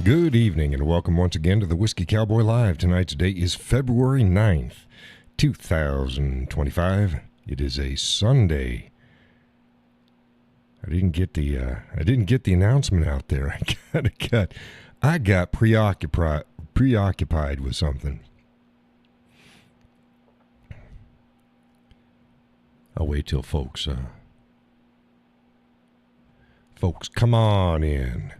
Good evening and welcome once again to the Whiskey Cowboy Live. Tonight's date is February 9th, 2025. It is a Sunday. I didn't get the announcement out there. I got preoccupied with something. I'll wait till folks come on in.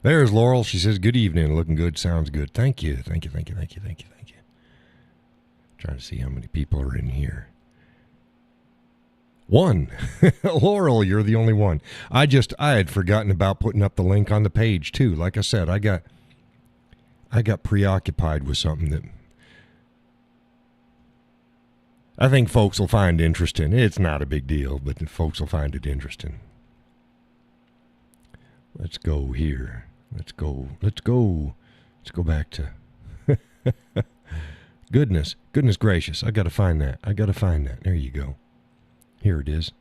There's Laurel. She says, good evening. Looking good. Sounds good. Thank you. Thank you. Trying to see how many people are in here. One. Laurel, you're the only one. I had forgotten about putting up the link on the page too. Like I said, I got preoccupied with something that I think folks will find interesting. It's not a big deal, but folks will find it interesting. Let's go here. Let's go back to goodness gracious. I got to find that. There you go. Here it is.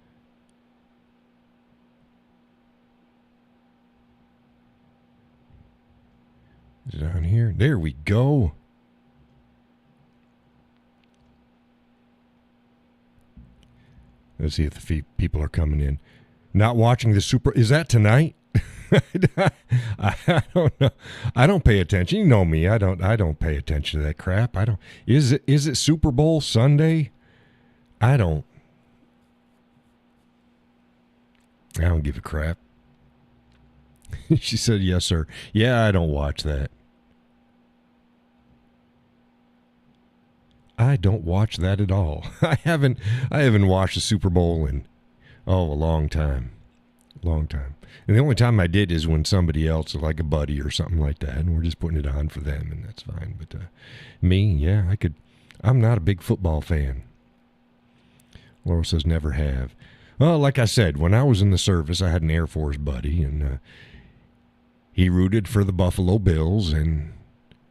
Is it on here? There we go. Let's see if the people are coming in. Not watching the Super. Is that tonight? I don't know. I don't pay attention. You know me. I don't pay attention to that crap. Is it Super Bowl Sunday? I don't give a crap. She said, yes, sir. Yeah, I don't watch that. I don't watch that at all. I haven't watched the Super Bowl in a long time. And the only time I did is when somebody else, like a buddy or something like that, and we're just putting it on for them, and that's fine. But me, yeah, I'm not a big football fan. Laurel says never have. Well, like I said, when I was in the service, I had an Air Force buddy, and he rooted for the Buffalo Bills, and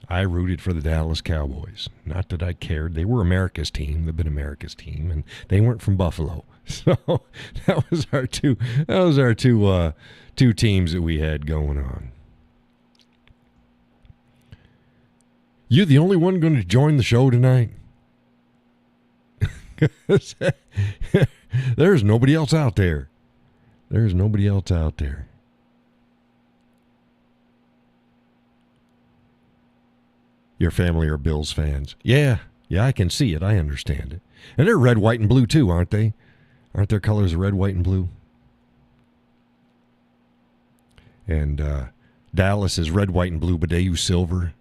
I rooted for the Dallas Cowboys. Not that I cared. They were America's team. They've been America's team, and they weren't from Buffalo. So that was our two teams that we had going on. You the only one going to join the show tonight? There's nobody else out there. Your family are Bills fans. Yeah, I can see it. I understand it. And they're red, white, and blue too, aren't they? Aren't their colors red, white, and blue? And Dallas is red, white, and blue, but they use silver,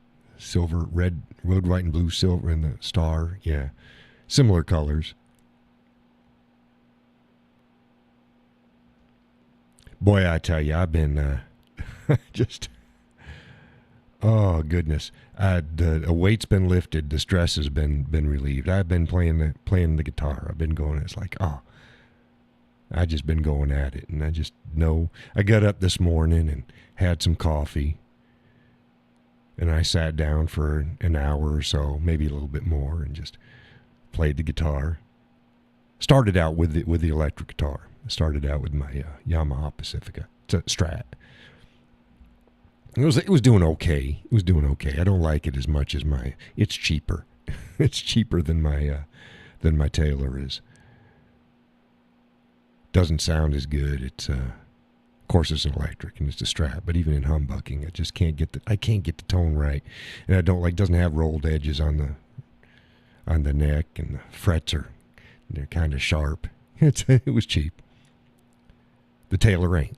red, white, and blue, silver, and the star. Yeah, similar colors. Boy, I tell you, I've been oh goodness, the weight's been lifted, the stress has been relieved. I've been playing the guitar. I've been going. It's like I just been going at it, and I just know. I got up this morning and had some coffee, and I sat down for an hour or so, maybe a little bit more, and just played the guitar. Started out with the electric guitar. Started out with my Yamaha Pacifica. It's a Strat. It was doing okay. I don't like it as much as it's cheaper. It's cheaper than my Taylor is. Doesn't sound as good. It's of course it's an electric and it's a Strat, but even in humbucking, I just can't get the tone right. And I don't doesn't have rolled edges on the neck, and the frets they're kind of sharp. It was cheap. The Taylor ain't.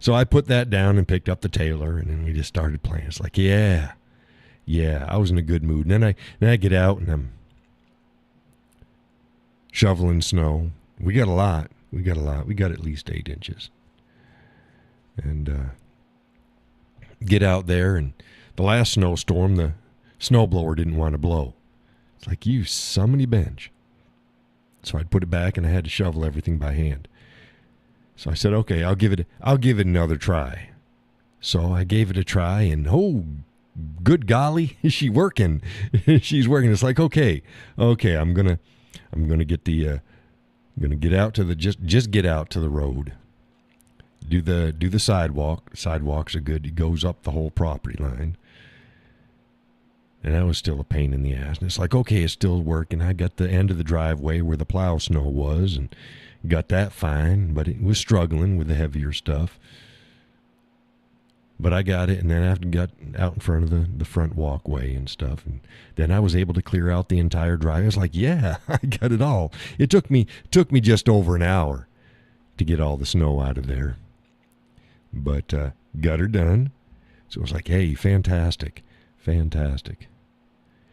So I put that down and picked up the Taylor, and then we just started playing. It's like, yeah, I was in a good mood. And then I get out, and I'm shoveling snow. We got a lot. We got at least 8 inches. And get out there, and the last snowstorm, the snowblower didn't want to blow. It's like, you somebody bench. So I'd put it back, and I had to shovel everything by hand. So I said, okay, I'll give it another try. So I gave it a try, and oh, good golly, is she working? She's working. It's like, okay, I'm gonna get out to the just get out to the road. do the sidewalk. Sidewalks are good. It goes up the whole property line. And that was still a pain in the ass. And it's like, okay, it's still working. I got the end of the driveway where the plow snow was and got that fine, but it was struggling with the heavier stuff. But I got it, and then after got out in front of the front walkway and stuff, and then I was able to clear out the entire drive. I was like, yeah, I got it all. It took me just over an hour to get all the snow out of there. But got her done. So it was like, hey, fantastic. Fantastic.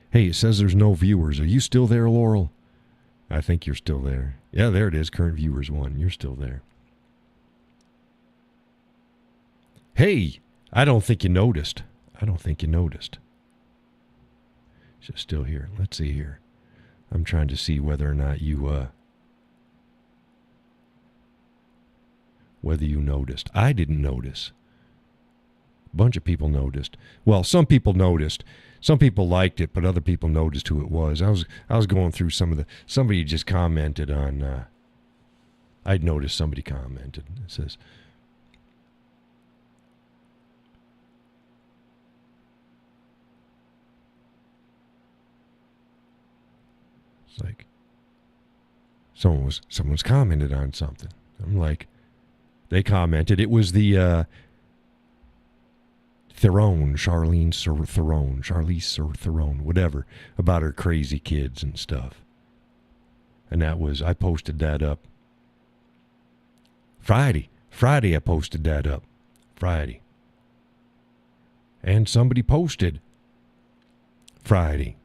Hey, it says there's no viewers. Are you still there, Laurel? I think you're still there. Yeah, there it is. Current viewers 1. You're still there. Hey, I don't think you noticed. It's just still here. Let's see here. I'm trying to see whether or not you whether you noticed. I didn't notice. A bunch of people noticed. Well, some people noticed. Some people liked it, but other people noticed who it was. I was going through somebody just commented on I'd noticed somebody commented. It says, it's like someone's commented on something. I'm like, they commented. It was the Charlize Theron, whatever, about her crazy kids and stuff. And I posted that up Friday. I posted that up. Friday. And somebody posted Friday.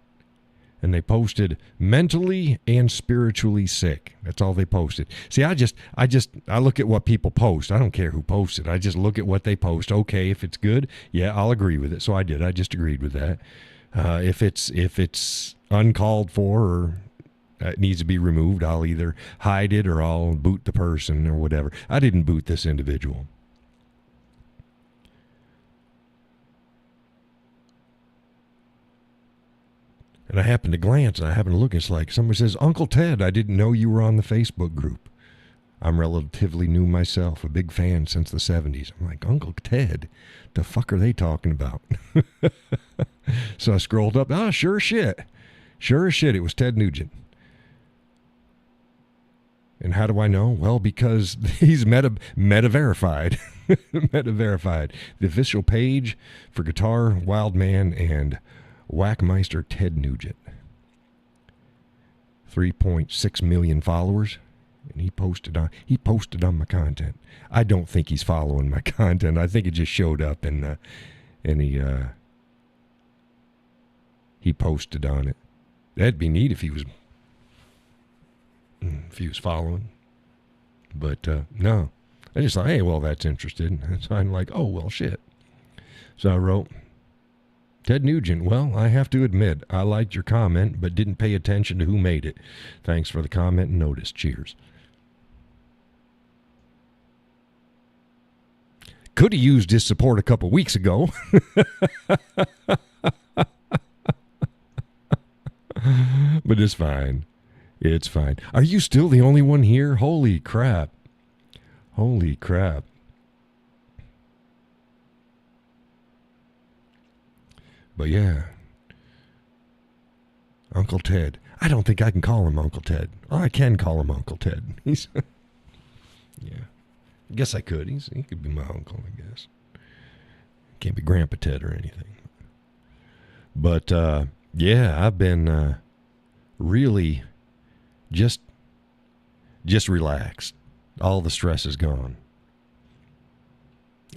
And they posted mentally and spiritually sick. That's all they posted. See, I look at what people post. I don't care who posts it. I just look at what they post. Okay, if it's good, yeah, I'll agree with it. So I did. I just agreed with that. If it's uncalled for or it needs to be removed, I'll either hide it or I'll boot the person or whatever. I didn't boot this individual. And I happened to glance and I happened to look. It's like somebody says, Uncle Ted, I didn't know you were on the Facebook group. I'm relatively new myself, a big fan since the 70s. I'm like, Uncle Ted? The fuck are they talking about? So I scrolled up. Oh, sure as shit. It was Ted Nugent. And how do I know? Well, because he's meta verified. Meta verified. The official page for Guitar Wildman and Whackmeister Ted Nugent. 3.6 million followers. And he posted on my content. I don't think he's following my content. I think it just showed up and he posted on it. That'd be neat if he was following. But no. I just thought, hey, well, that's interesting. And so I'm like, oh, well, shit. So I wrote, Ted Nugent, well, I have to admit, I liked your comment, but didn't pay attention to who made it. Thanks for the comment and notice. Cheers. Could have used his support a couple weeks ago. But it's fine. It's fine. Are you still the only one here? Holy crap. Holy crap. But yeah. Uncle Ted. I don't think I can call him Uncle Ted. Oh, I can call him Uncle Ted. He's yeah. I guess I could. He could be my uncle, I guess. Can't be Grandpa Ted or anything. But yeah, I've been really just relaxed. All the stress is gone.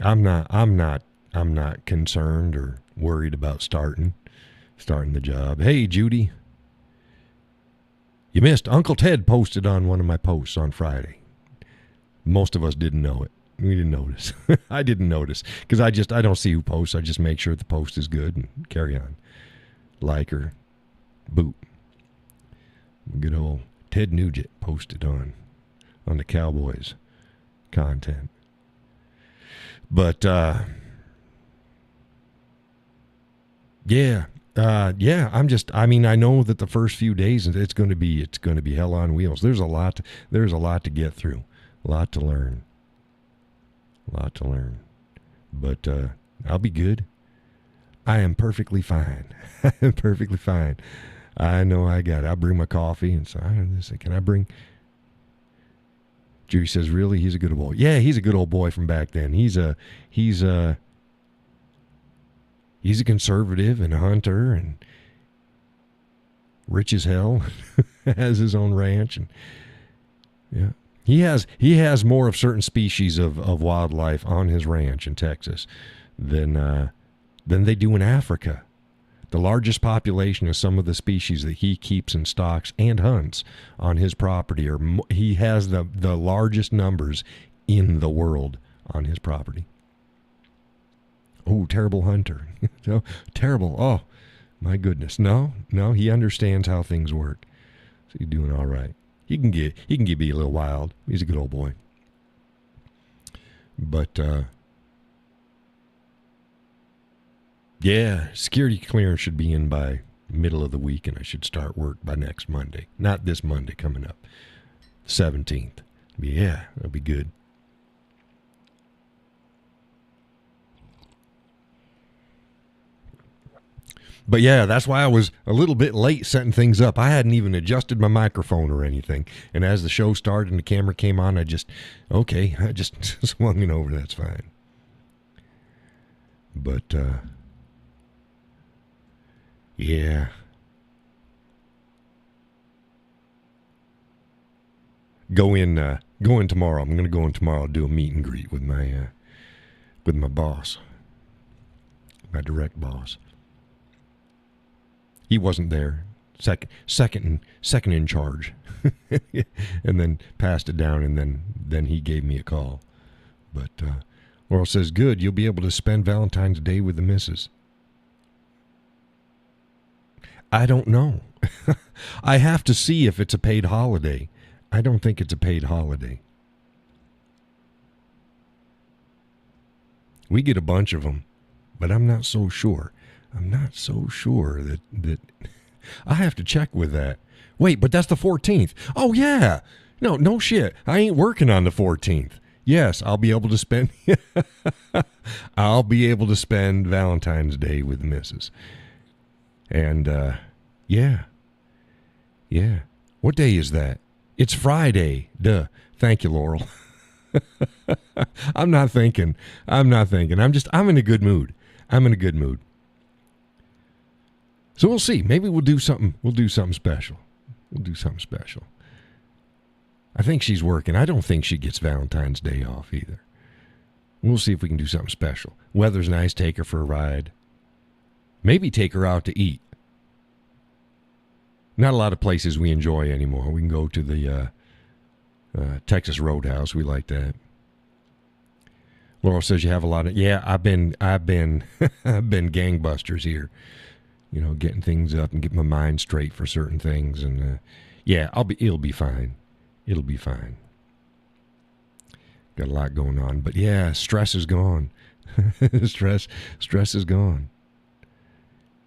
I'm not concerned or worried about starting the job. Hey, Judy. You missed. Uncle Ted posted on one of my posts on Friday. Most of us didn't know it. We didn't notice. I didn't notice because I don't see who posts. I just make sure the post is good and carry on. Like or boot. Good old Ted Nugent posted on the Cowboys content. But yeah, I know that the first few days it's going to be hell on wheels. There's a lot to get through, a lot to learn. A lot to learn. But I'll be good. I am perfectly fine. I am perfectly fine. I know I got it. I'll bring my coffee. And so I say, can I bring... Judy says, really? He's a good old boy. Yeah, he's a good old boy from back then. He's a conservative and a hunter and rich as hell. Has his own ranch. And yeah. He has more of certain species of wildlife on his ranch in Texas than they do in Africa. The largest population of some of the species that he keeps and stocks and hunts on his property, he has the largest numbers in the world on his property. Oh, terrible hunter. Terrible. Oh, my goodness. No, he understands how things work. So he's doing all right. He can be a little wild. He's a good old boy. But yeah, security clearance should be in by middle of the week, and I should start work by next Monday. Not this Monday coming up, 17th. Yeah, that'll be good. But yeah, that's why I was a little bit late setting things up. I hadn't even adjusted my microphone or anything. And as the show started and the camera came on, I just swung it over. That's fine. But, yeah. Go in tomorrow. I'm going to go in tomorrow, do a meet and greet with my boss, my direct boss. He wasn't there. Second in charge, and then passed it down, and then he gave me a call. But Laurel says, "Good, you'll be able to spend Valentine's Day with the missus." I don't know. I have to see if it's a paid holiday. I don't think it's a paid holiday. We get a bunch of them, but I'm not so sure. I'm not so sure that I have to check with that. Wait, but that's the 14th. Oh, yeah. No shit. I ain't working on the 14th. Yes, I'll be able to spend Valentine's Day with the missus. And, yeah. What day is that? It's Friday. Duh. Thank you, Laurel. I'm not thinking. I'm in a good mood. So we'll see. Maybe we'll do something special. I think she's working. I don't think she gets Valentine's Day off either. We'll see if we can do something special. Weather's nice, take her for a ride. Maybe take her out to eat. Not a lot of places we enjoy anymore. We can go to the Texas Roadhouse. We like that. Laurel says you have a lot of... Yeah, I've been gangbusters here. Getting things up and getting my mind straight for certain things. And, yeah, it'll be fine. It'll be fine. Got a lot going on. But, yeah, stress is gone. Stress is gone.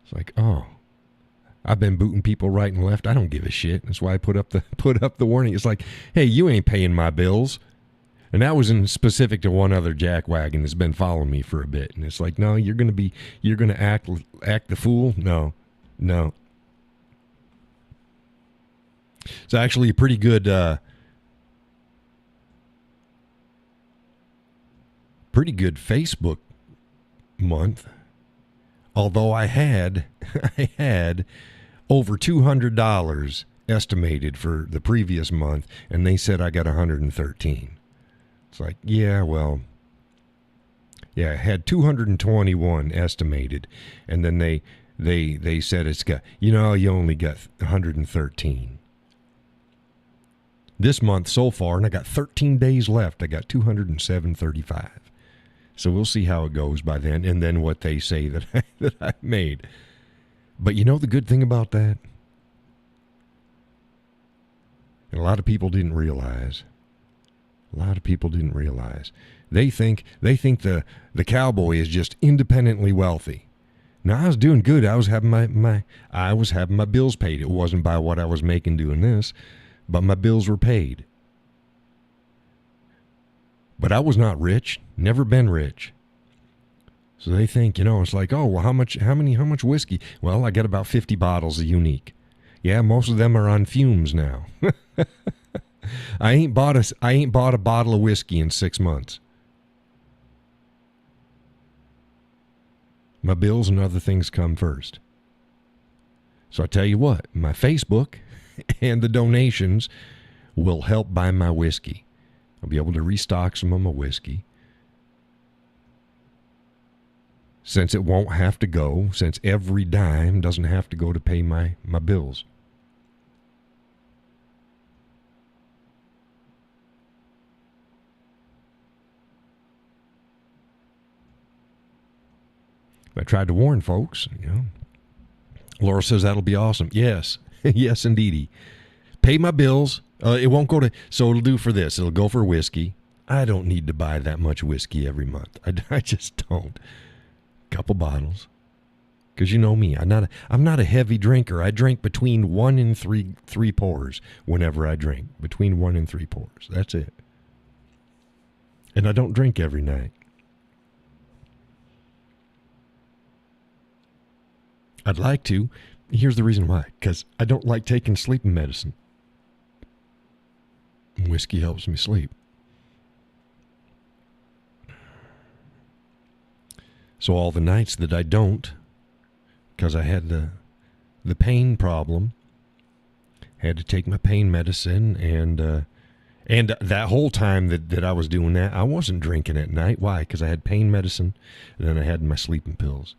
It's like, oh, I've been booting people right and left. I don't give a shit. That's why I put up the warning. It's like, hey, you ain't paying my bills. And that was in specific to one other jackwagon that's been following me for a bit. And it's like, no, you're going to act the fool? No. It's actually a pretty good Facebook month. Although I had over $200 estimated for the previous month, and they said I got 113. It's like, yeah, well, yeah, I had 221 estimated, and then they said it's got, you only got 113. This month so far, and I got 13 days left, I got 207.35. So we'll see how it goes by then, and then what they say that I made. But the good thing about that, and a lot of people didn't realize. They think the Cowboy is just independently wealthy. Now, I was doing good. I was having my bills paid. It wasn't by what I was making doing this, but my bills were paid. But I was not rich, never been rich. So they think, it's like, oh, well, how much whiskey? Well, I got about 50 bottles of Unique. Yeah, most of them are on fumes now. I ain't bought a bottle of whiskey in 6 months. My bills and other things come first. So I tell you what, my Facebook and the donations will help buy my whiskey. I'll be able to restock some of my whiskey. Since it won't have to go, since every dime doesn't have to go to pay my bills. I tried to warn folks, Laura says that'll be awesome. Yes, yes, indeedy. Pay my bills. It won't go to, so it'll do for this. It'll go for whiskey. I don't need to buy that much whiskey every month. I just don't. Couple bottles. Because you know me, I'm not a heavy drinker. I drink between 1 and 3 pours whenever I drink. Between 1 and 3 pours. That's it. And I don't drink every night. I'd like to. Here's the reason why. Because I don't like taking sleeping medicine. Whiskey helps me sleep. So all the nights that I don't, because I had the pain problem, had to take my pain medicine, and that whole time that I was doing that, I wasn't drinking at night. Why? Because I had pain medicine, and then I had my sleeping pills.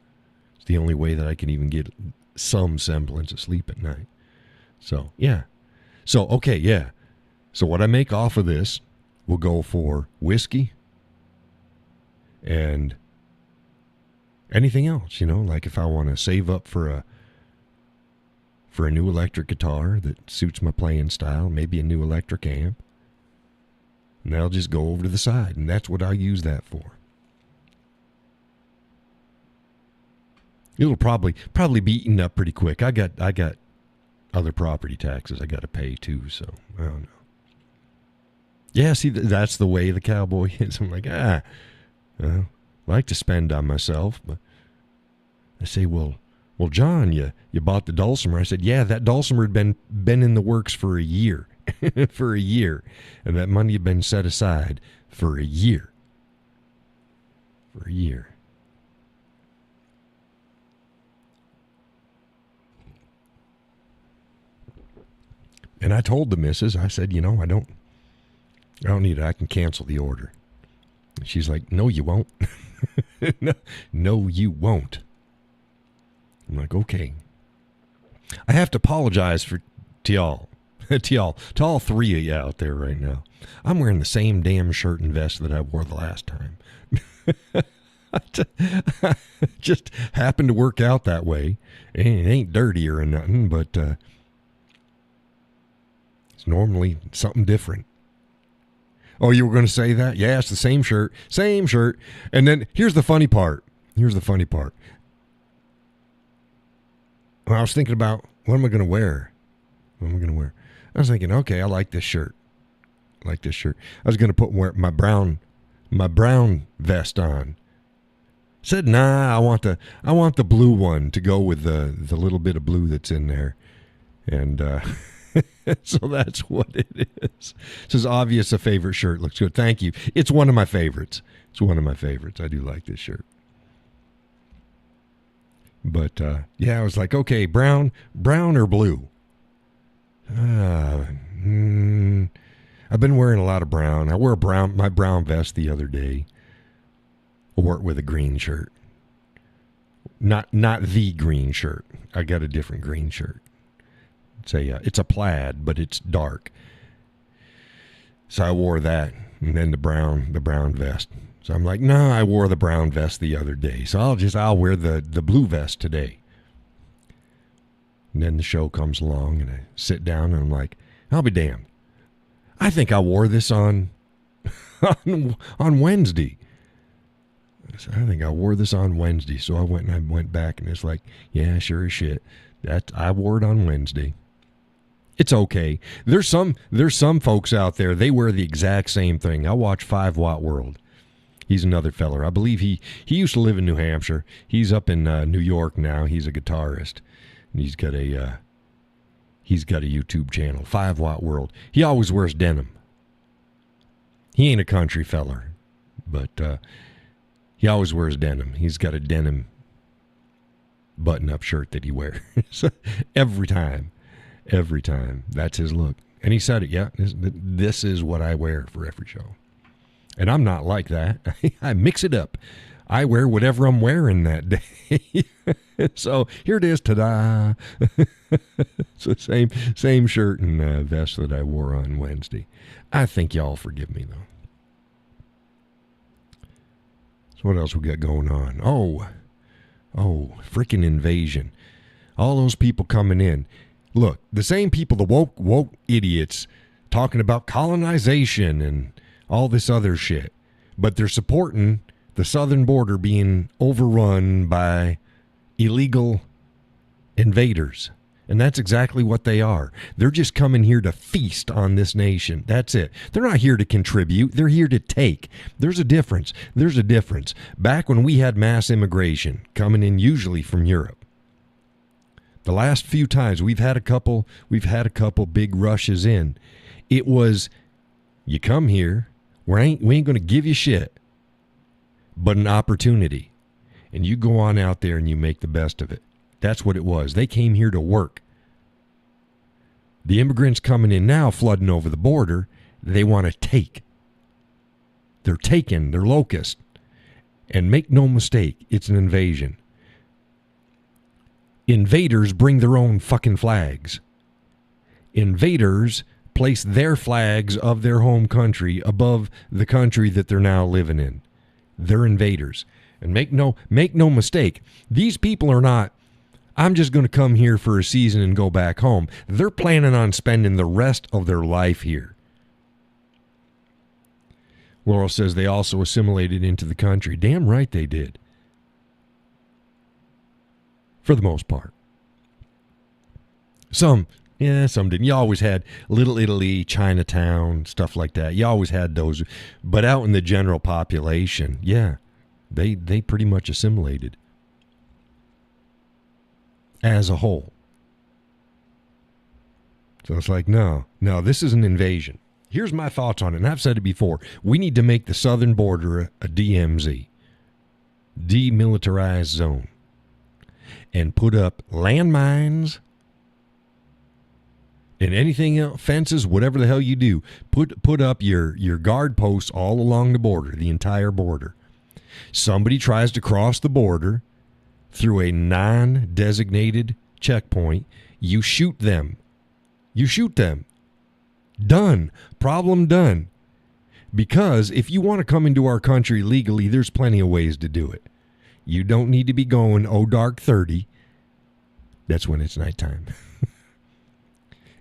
It's the only way that I can even get some semblance of sleep at night. So, yeah. So, okay, yeah. So what I make off of this will go for whiskey and anything else, like if I want to save up for a new electric guitar that suits my playing style, maybe a new electric amp, and that'll just go over to the side, and that's what I use that for. It'll probably be eaten up pretty quick. I got other property taxes I got to pay too, so I don't know. Yeah, see, that's the way the cowboy is. I'm like, I like to spend on myself, but I say, well, John, you bought the dulcimer. I said, yeah, that dulcimer had been in the works for a year, for a year, and that money had been set aside for a year, And I told the missus, I said, I don't need it. I can cancel the order. And she's like, no, you won't. No, you won't. I'm like, okay. I have to apologize to y'all. To all 3 of you out there right now. I'm wearing the same damn shirt and vest that I wore the last time. Just happened to work out that way. And it ain't dirty or nothing, but it's normally something different. Oh, you were going to say that? Yeah, it's the same shirt. And then here's the funny part. When I was thinking about, what am I going to wear? I was thinking, okay, I like this shirt. I was going to wear my brown vest on. Said, nah, I want the blue one to go with the little bit of blue that's in there. And so that's what it is. It says, obvious, a favorite shirt. Looks good. Thank you. It's one of my favorites. I do like this shirt. But, yeah, I was like, okay, brown or blue? I've been wearing a lot of brown. I wore my brown vest the other day. I wore it with a green shirt. Not the green shirt. I got a different green shirt. It's a plaid, but it's dark. So I wore that, and then the brown vest. So I'm like, no, I wore the brown vest the other day. So I'll wear the blue vest today. And then the show comes along, and I sit down, and I'm like, I'll be damned. I think I wore this on Wednesday. So I think I wore this on Wednesday. So I went back, and it's like, yeah, sure as shit. I wore it on Wednesday. It's okay. There's some folks out there, they wear the exact same thing. I watch 5 Watt World. He's another feller. I believe he used to live in New Hampshire. He's up in New York now. He's a guitarist. And he's got a YouTube channel, 5 Watt World. He always wears denim. He ain't a country feller, but he always wears denim. He's got a denim button-up shirt that he wears every time. Every time. That's his look. And he said it, yeah, this is what I wear for every show. And I'm not like that. I mix it up. I wear whatever I'm wearing that day. So here it is, ta-da. It's the same shirt and vest that I wore on Wednesday. I think y'all forgive me, though. So what else we got going on? Oh, freaking invasion. All those people coming in. Look, the same people, the woke idiots, talking about colonization and all this other shit. But they're supporting the southern border being overrun by illegal invaders. And that's exactly what they are. They're just coming here to feast on this nation. That's it. They're not here to contribute. They're here to take. There's a difference. There's a difference. Back when we had mass immigration coming in usually from Europe, the last few times we've had a couple big rushes in. It was, you come here, we ain't going to give you shit, but an opportunity. And you go on out there and you make the best of it. That's what it was. They came here to work. The immigrants coming in now, flooding over the border, they want to take. They're taking, they're locusts. And make no mistake, it's an invasion. Invaders bring their own fucking flags. Invaders place their flags of their home country above the country that they're now living in. They're invaders. And make no mistake, these people are not, I'm just going to come here for a season and go back home. They're planning on spending the rest of their life here. Laurel says they also assimilated into the country. Damn right they did. For the most part. Some didn't. You always had Little Italy, Chinatown, stuff like that. You always had those. But out in the general population, yeah, they pretty much assimilated as a whole. So it's like, no, this is an invasion. Here's my thoughts on it, and I've said it before. We need to make the southern border a DMZ, demilitarized zone, and put up landmines and anything else, fences, whatever the hell you do. Put up your guard posts all along the border, the entire border. Somebody tries to cross the border through a non-designated checkpoint, you shoot them. You shoot them. Done. Problem done. Because if you want to come into our country legally, there's plenty of ways to do it. You don't need to be going, dark 30. That's when it's nighttime.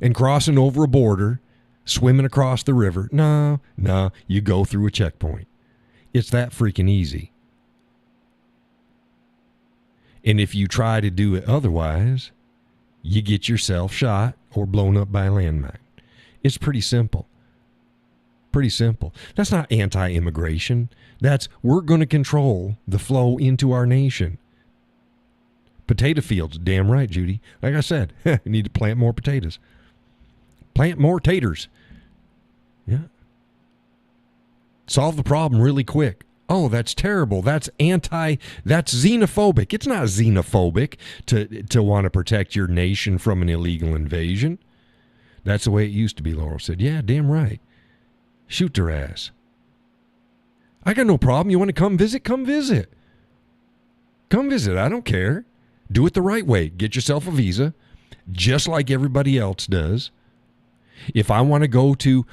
And crossing over a border, swimming across the river. No, you go through a checkpoint. It's that freaking easy. And if you try to do it otherwise, you get yourself shot or blown up by a landmine. It's pretty simple. Pretty simple. That's not anti-immigration. That's, we're going to control the flow into our nation. Potato fields, damn right, Judy. Like I said, you need to plant more potatoes. Plant more taters. Yeah. Solve the problem really quick. Oh, that's terrible. That's xenophobic. It's not xenophobic to want to protect your nation from an illegal invasion. That's the way it used to be, Laurel said. Yeah, damn right. Shoot their ass. I got no problem. You want to come visit? Come visit. Come visit. I don't care. Do it the right way. Get yourself a visa, just like everybody else does. If I want to go to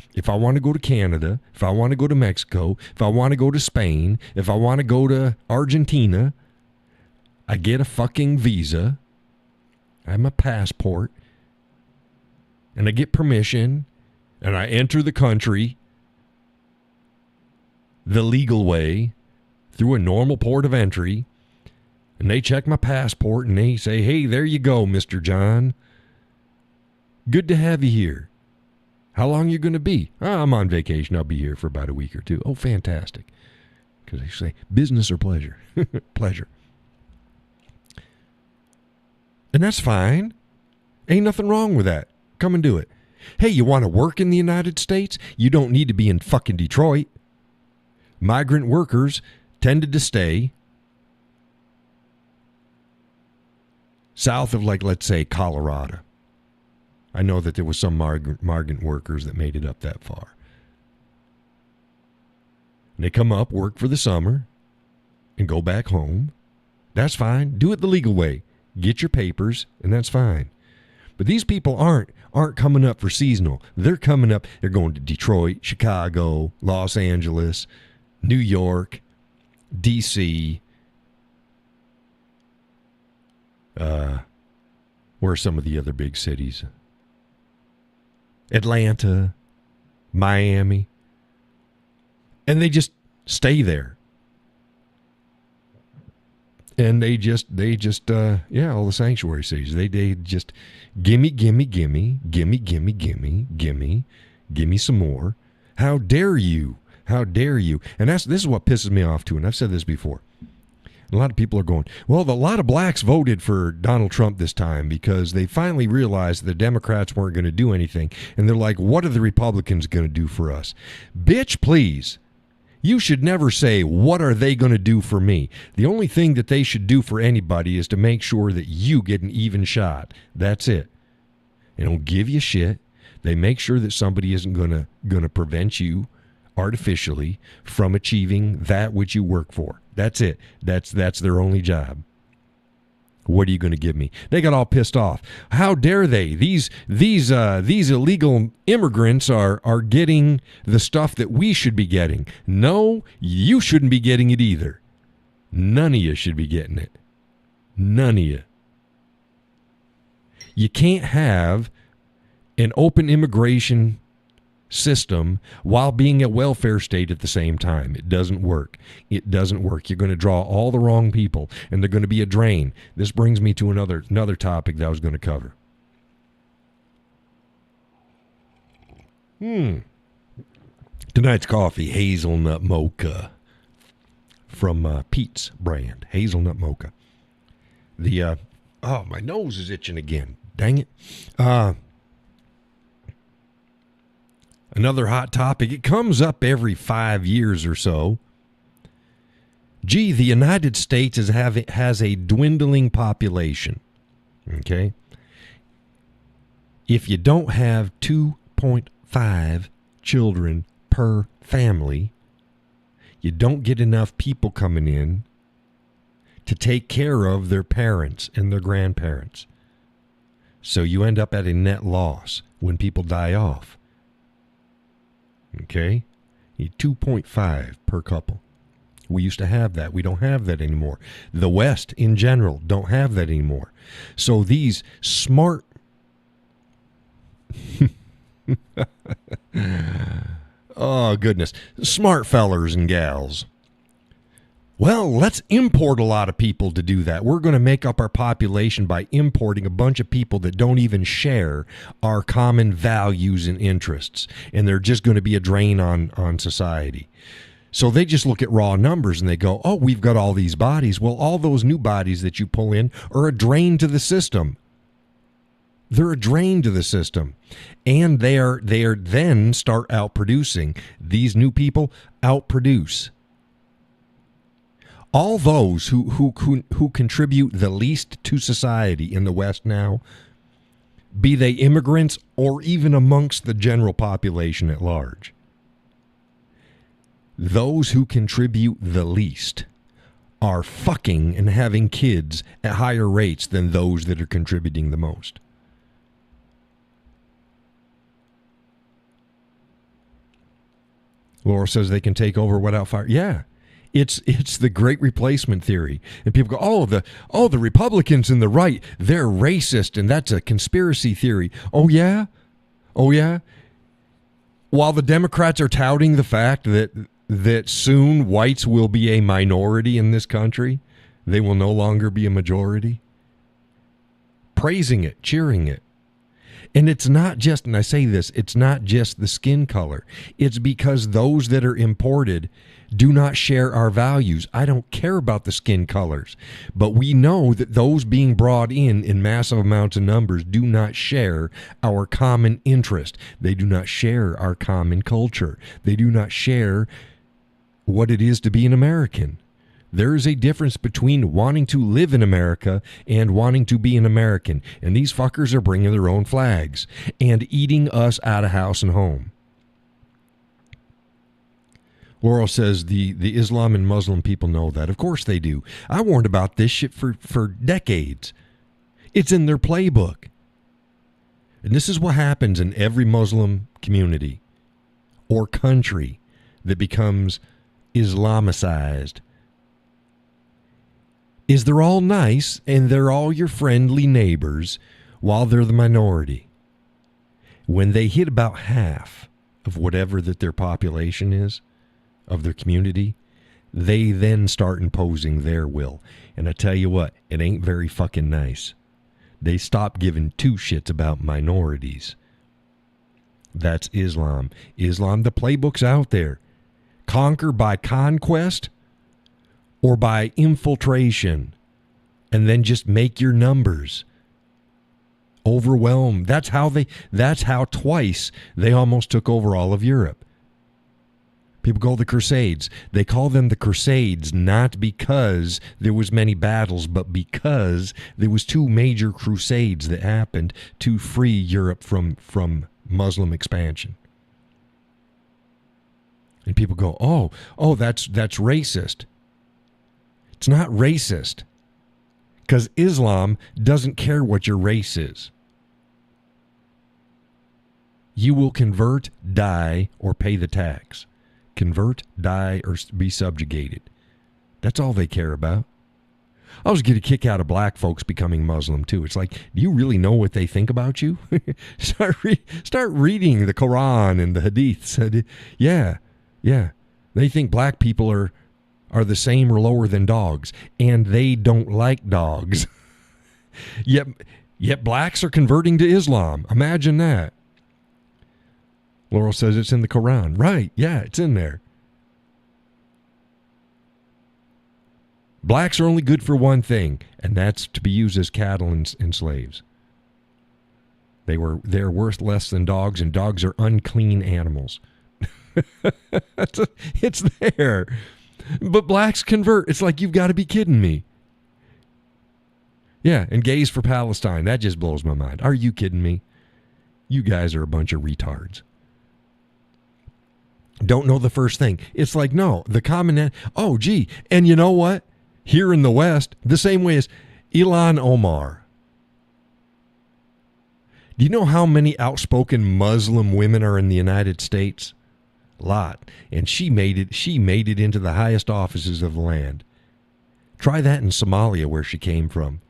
Canada, if I want to go to Mexico, if I want to go to Spain, if I want to go to Argentina, I get a fucking visa. I have my passport. And I get permission. And I enter the country the legal way through a normal port of entry. And they check my passport and they say, hey, there you go, Mr. John. Good to have you here. How long you going to be? Oh, I'm on vacation. I'll be here for about a week or two. Oh, fantastic. Because they say business or pleasure. Pleasure. And that's fine. Ain't nothing wrong with that. Come and do it. Hey, you want to work in the United States? You don't need to be in fucking Detroit. Migrant workers tended to stay south of, like, let's say, Colorado. I know that there was some migrant workers that made it up that far. And they come up, work for the summer, and go back home. That's fine. Do it the legal way. Get your papers, and that's fine. But these people aren't coming up for seasonal. They're coming up. They're going to Detroit, Chicago, Los Angeles, New York, D.C. Where are some of the other big cities? Atlanta, Miami. And they just stay there. And they just, all the sanctuary cities. They just gimme some more. How dare you? How dare you? And this is what pisses me off too. And I've said this before. A lot of people are going, well, a lot of blacks voted for Donald Trump this time because they finally realized the Democrats weren't going to do anything. And they're like, what are the Republicans going to do for us? Bitch, please. You should never say, what are they going to do for me? The only thing that they should do for anybody is to make sure that you get an even shot. That's it. They don't give you shit. They make sure that somebody isn't going to prevent you artificially from achieving that which you work for. That's it. That's their only job. What are you going to give me? They got all pissed off. How dare they? These illegal immigrants are getting the stuff that we should be getting. No, you shouldn't be getting it either. None of you should be getting it. None of you. You can't have an open immigration system while being a welfare state at the same time. It doesn't work. It doesn't work. You're going to draw all the wrong people, and they're going to be a drain. This brings me to another topic that I was going to cover. Tonight's coffee, hazelnut mocha from Pete's brand, hazelnut mocha. My nose is itching again. Dang it. Another hot topic. It comes up every 5 years or so. Gee, the United States has a dwindling population. Okay? If you don't have 2.5 children per family, you don't get enough people coming in to take care of their parents and their grandparents. So you end up at a net loss when people die off. Okay? 2.5 per couple. We used to have that. We don't have that anymore. The West in general don't have that anymore. So these smart oh goodness, smart fellers and gals. Well, let's import a lot of people to do that. We're going to make up our population by importing a bunch of people that don't even share our common values and interests. And they're just going to be a drain on society. So they just look at raw numbers and they go, oh, we've got all these bodies. Well, all those new bodies that you pull in are a drain to the system. They're a drain to the system. And they are then start outproducing. These new people outproduce. All those who contribute the least to society in the West now, be they immigrants or even amongst the general population at large, those who contribute the least are fucking and having kids at higher rates than those that are contributing the most. Laura says they can take over without fire. Yeah. It's the great replacement theory. And people go, the Republicans and the right, they're racist and that's a conspiracy theory. Oh yeah? Oh yeah? While the Democrats are touting the fact that soon whites will be a minority in this country, they will no longer be a majority. Praising it, cheering it. And it's not just, and I say this, it's not just the skin color. It's because those that are imported do not share our values. I don't care about the skin colors, but we know that those being brought in massive amounts of numbers do not share our common interest. They do not share our common culture. They do not share what it is to be an American. There is a difference between wanting to live in America and wanting to be an American. And these fuckers are bringing their own flags and eating us out of house and home. Laurel says the Islam and Muslim people know that. Of course they do. I warned about this shit for decades. It's in their playbook. And this is what happens in every Muslim community or country that becomes Islamicized. Is they're all nice and they're all your friendly neighbors while they're the minority. When they hit about half of whatever that their population is, of their community, they then start imposing their will. And I tell you what, it ain't very fucking nice. They stop giving two shits about minorities. That's Islam. Islam, the playbook's out there. Conquer by conquest or by infiltration, and then just make your numbers. Overwhelm. That's how twice they almost took over all of Europe. People call the Crusades. They call them the Crusades not because there was many battles, but because there was two major crusades that happened to free Europe from Muslim expansion. And people go, oh, that's racist. It's not racist, because Islam doesn't care what your race is. You will convert, die, or pay the tax. Convert, die, or be subjugated. That's all they care about. I always get a kick out of black folks becoming Muslim, too. It's like, do you really know what they think about you? Start reading the Quran and the Hadiths. Yeah. They think black people are the same or lower than dogs, and they don't like dogs. Yet blacks are converting to Islam. Imagine that. Laurel says it's in the Quran. Right, yeah, it's in there. Blacks are only good for one thing, and that's to be used as cattle and slaves. They're worth less than dogs, and dogs are unclean animals. It's there. But blacks convert. It's like, you've got to be kidding me. Yeah, and gays for Palestine. That just blows my mind. Are you kidding me? You guys are a bunch of retards. Don't know the first thing. It's like, no, the common... Oh, gee. And you know what? Here in the West, the same way as Ilhan Omar. Do you know how many outspoken Muslim women are in the United States? A lot. And she made it into the highest offices of the land. Try that in Somalia, where she came from.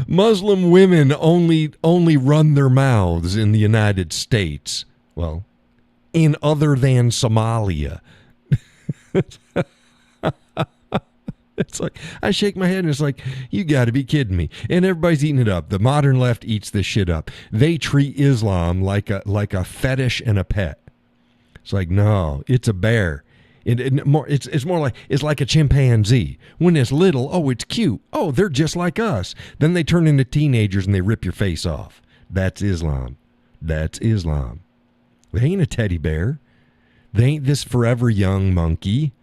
Muslim women only run their mouths in the United States. Well, in other than Somalia. It's like, I shake my head and it's like, you got to be kidding me. And everybody's eating it up. The modern left eats this shit up. They treat Islam like a fetish and a pet. It's like, no, it's a bear. It's more like, it's like a chimpanzee. When it's little, oh, it's cute. Oh, they're just like us. Then they turn into teenagers and they rip your face off. That's Islam. That's Islam. They ain't a teddy bear. They ain't this forever young monkey.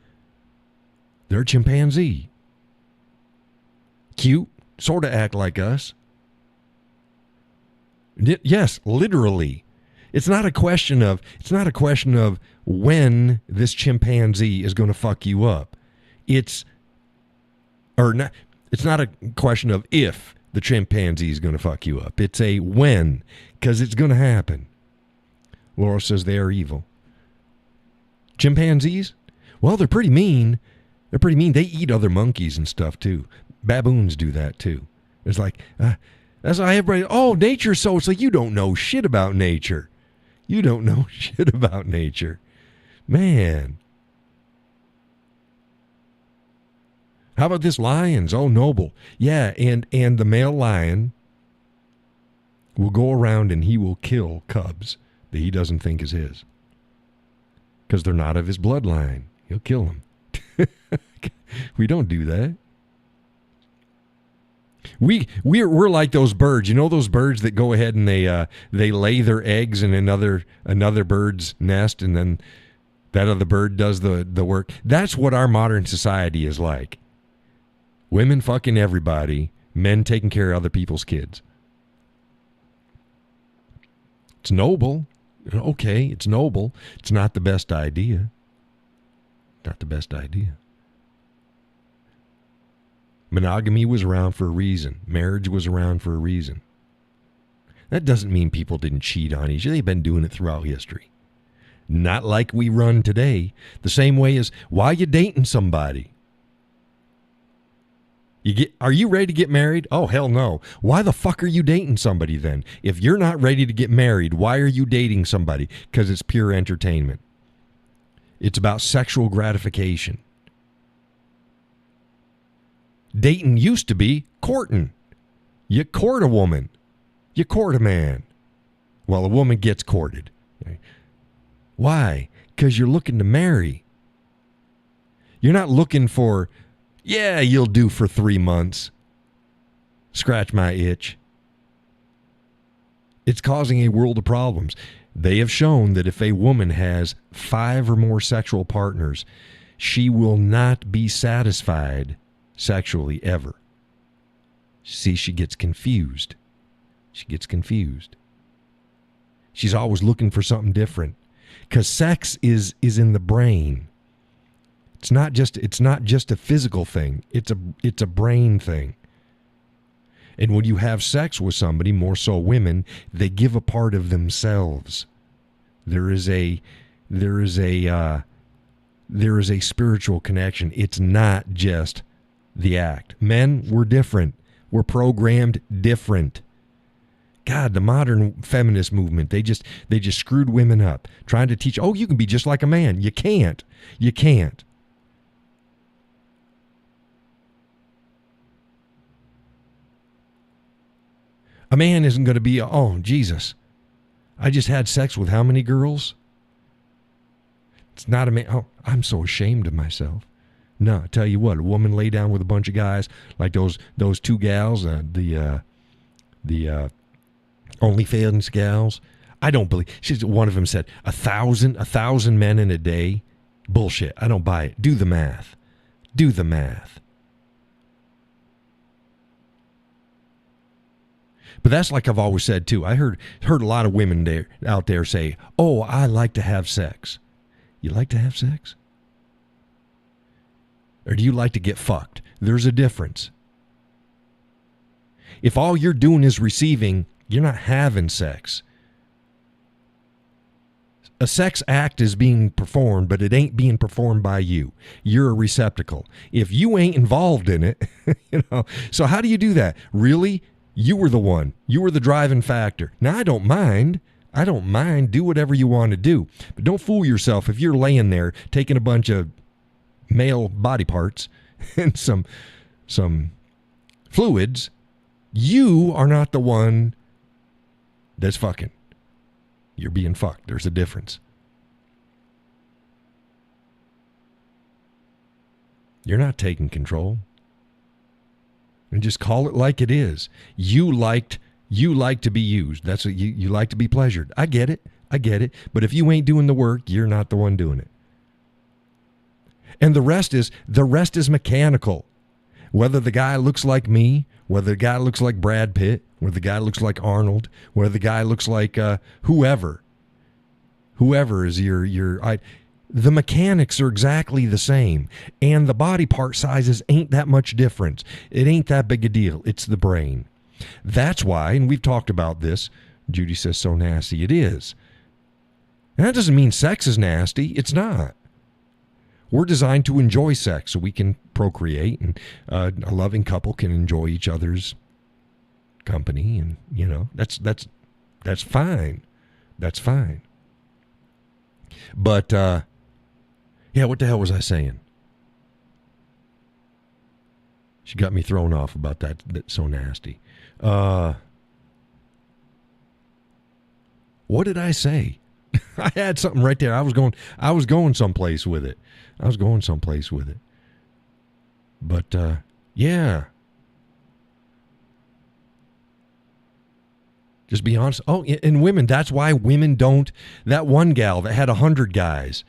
They're a chimpanzee. Cute, sort of act like us. Yes, literally. It's not a question of when this chimpanzee is going to fuck you up. It's not a question of if the chimpanzee is going to fuck you up. It's a when, because it's going to happen. Laura says they are evil. Chimpanzees? Well, they're pretty mean. They're pretty mean. They eat other monkeys and stuff, too. Baboons do that, too. It's like, that's why everybody, oh, nature's so, it's like, you don't know shit about nature. You don't know shit about nature. Man. How about this lions? Oh, noble. Yeah, and the male lion will go around and he will kill cubs that he doesn't think is his because they're not of his bloodline. He'll kill them. We don't do that. We're like those birds. You know those birds that go ahead and they lay their eggs in another bird's nest, and then that other bird does the work. That's what our modern society is like. Women fucking everybody, men taking care of other people's kids. It's noble. Okay, it's noble. It's not the best idea. Not the best idea. Monogamy was around for a reason. Marriage was around for a reason. That doesn't mean people didn't cheat on each other. They've been doing it throughout history. Not like we run today. The same way as, why are you dating somebody? Are you ready to get married? Oh, hell no. Why the fuck are you dating somebody then? If you're not ready to get married, why are you dating somebody? Because it's pure entertainment. It's about sexual gratification. Dating used to be courting. You court a woman. You court a man. Well, a woman gets courted. Why? Because you're looking to marry. You're not looking for, yeah, you'll do for 3 months. Scratch my itch. It's causing a world of problems. They have shown that if a woman has 5 or more sexual partners, she will not be satisfied sexually ever. See, she gets confused. She gets confused. She's always looking for something different. Because sex is in the brain. It's not just a physical thing. It's a brain thing. And when you have sex with somebody, more so women, they give a part of themselves. There is a spiritual connection. It's not just the act. Men, we're different. We're programmed different. God, the modern feminist movement, they just screwed women up, trying to teach, oh, you can be just like a man. You can't. You can't. A man isn't going to be, oh, Jesus, I just had sex with how many girls? It's not a man. Oh, I'm so ashamed of myself. No, I tell you what, a woman lay down with a bunch of guys like those 2 gals, the OnlyFans gals. I don't believe. One of them said 1,000 men in a day. Bullshit. I don't buy it. Do the math. Do the math. But that's like I've always said too. I heard a lot of women out there say, "Oh, I like to have sex." You like to have sex? Or do you like to get fucked? There's a difference. If all you're doing is receiving, you're not having sex. A sex act is being performed, but it ain't being performed by you. You're a receptacle. If you ain't involved in it, So how do you do that? Really? You were the one. You were the driving factor. Now, I don't mind. Do whatever you want to do. But don't fool yourself if you're laying there taking a bunch of male body parts and some fluids. You are not the one that's fucking. You're being fucked. There's a difference. You're not taking control. And just call it like it is. You like to be used. That's what you like to be pleasured. I get it. But if you ain't doing the work, you're not the one doing it. And the rest is mechanical. Whether the guy looks like me, whether the guy looks like Brad Pitt, whether the guy looks like Arnold, whether the guy looks like whoever is the mechanics are exactly the same, and the body part sizes ain't that much difference. It ain't that big a deal. It's the brain. That's why, and we've talked about this, Judy says so nasty. It is. And that doesn't mean sex is nasty. It's not. We're designed to enjoy sex so we can procreate, and a loving couple can enjoy each other's company, and that's fine. That's fine. But yeah, what the hell was I saying? She got me thrown off about that. That's so nasty. What did I say? I had something right there. I was going someplace with it. But yeah. Just be honest. Oh, and women, that's why women don't. That one gal that had 100 guys.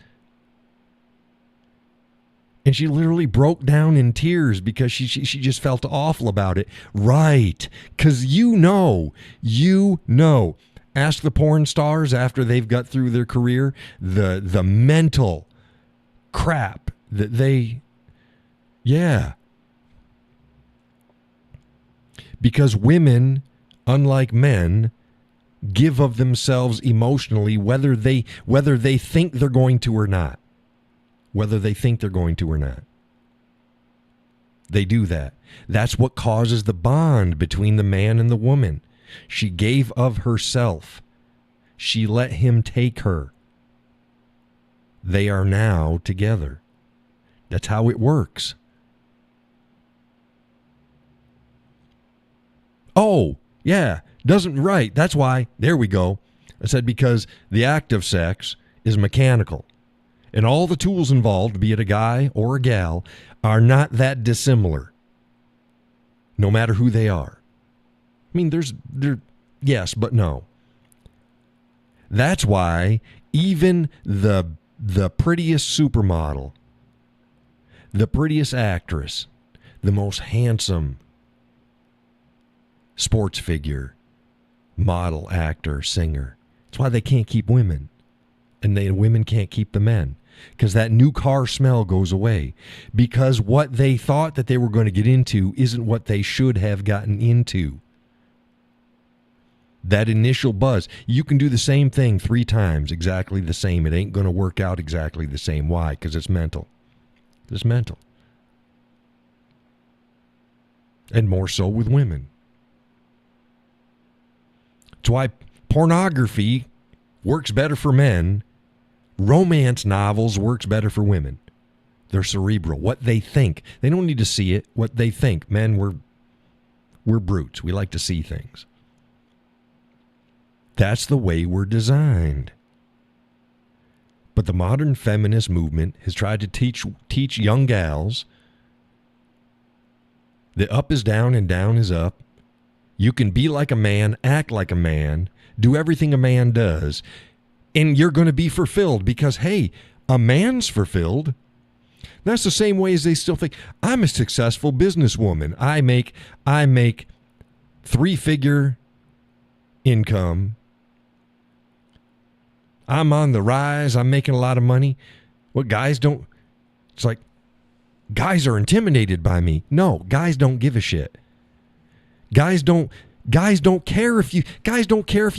And she literally broke down in tears because she just felt awful about it. Right. Because you know. Ask the porn stars after they've got through their career, the mental crap that they, yeah. Because women, unlike men, give of themselves emotionally whether they think they're going to or not. They do that. That's what causes the bond between the man and the woman. She gave of herself. She let him take her. They are now together. That's how it works. Oh, yeah. Right. That's why. There we go. I said because the act of sex is mechanical. And all the tools involved, be it a guy or a gal, are not that dissimilar. No matter who they are. I mean, there, yes, but no. That's why even the prettiest supermodel, the prettiest actress, the most handsome sports figure, model, actor, singer, that's why they can't keep women. And women can't keep the men. Because that new car smell goes away. Because what they thought that they were going to get into isn't what they should have gotten into. That initial buzz. You can do the same thing 3 times, exactly the same. It ain't going to work out exactly the same. Why? Because it's mental. It's mental. And more so with women. That's why pornography works better for men. Romance novels works better for women. They're cerebral. What they think. They don't need to see it. What they think. Men, we're brutes. We like to see things. That's the way we're designed. But the modern feminist movement has tried to teach young gals that up is down and down is up. You can be like a man, act like a man, do everything a man does, and you're going to be fulfilled because, hey, a man's fulfilled. That's the same way as they still think, I'm a successful businesswoman. I make 3-figure income. I'm on the rise. I'm making a lot of money. What guys don't, it's like, guys are intimidated by me. No, guys don't give a shit. Guys don't care if you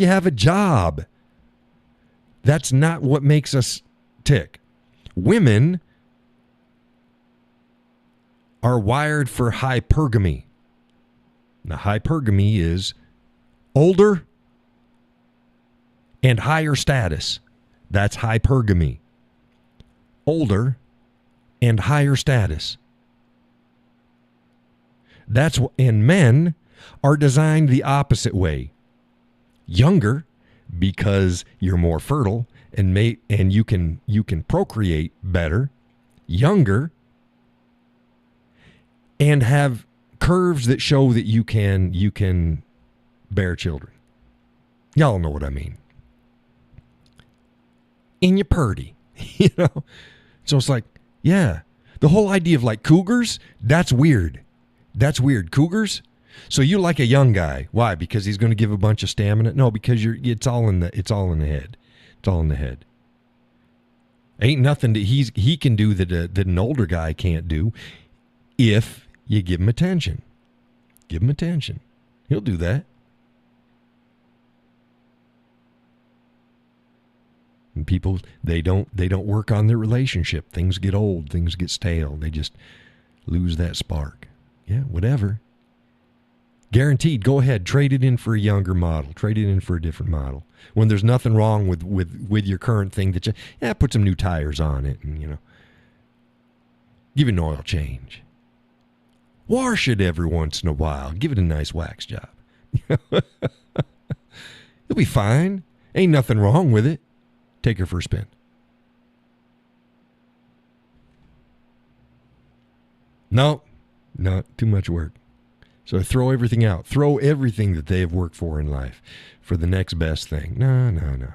have a job. That's not what makes us tick. Women are wired for hypergamy. Now, hypergamy is older and higher status. That's hypergamy. Older and higher status. And men are designed the opposite way. Younger, because you're more fertile and you can procreate better. Younger, and have curves that show that you can bear children. Y'all know what I mean. And you're purty, you know? So it's like, yeah. The whole idea of like cougars, that's weird. That's weird. Cougars? So you like a young guy. Why? Because he's going to give a bunch of stamina? No, because it's all in the head. It's all in the head. Ain't nothing that he can do that an older guy can't do if you give him attention. Give him attention. He'll do that. And people, they don't work on their relationship. Things get old. Things get stale. They just lose that spark. Yeah, whatever. Guaranteed. Go ahead. Trade it in for a younger model. Trade it in for a different model. When there's nothing wrong with your current thing that put some new tires on it and, give it an oil change. Wash it every once in a while. Give it a nice wax job. You'll be fine. Ain't nothing wrong with it. Take her for a spin. No, too much work. So throw everything out. Throw everything that they have worked for in life for the next best thing. No.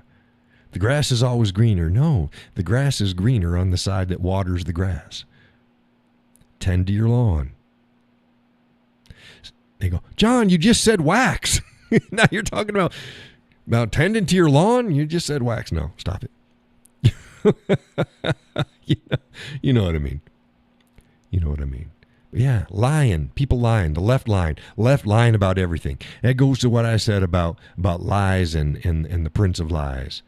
The grass is always greener. No, the grass is greener on the side that waters the grass. Tend to your lawn. They go, John, you just said wax. Now you're talking about tending to your lawn? You just said wax. No, stop it. You know what I mean. You know what I mean. Yeah, lying. People lying. The left lying about everything. That goes to what I said about lies and the prince of lies.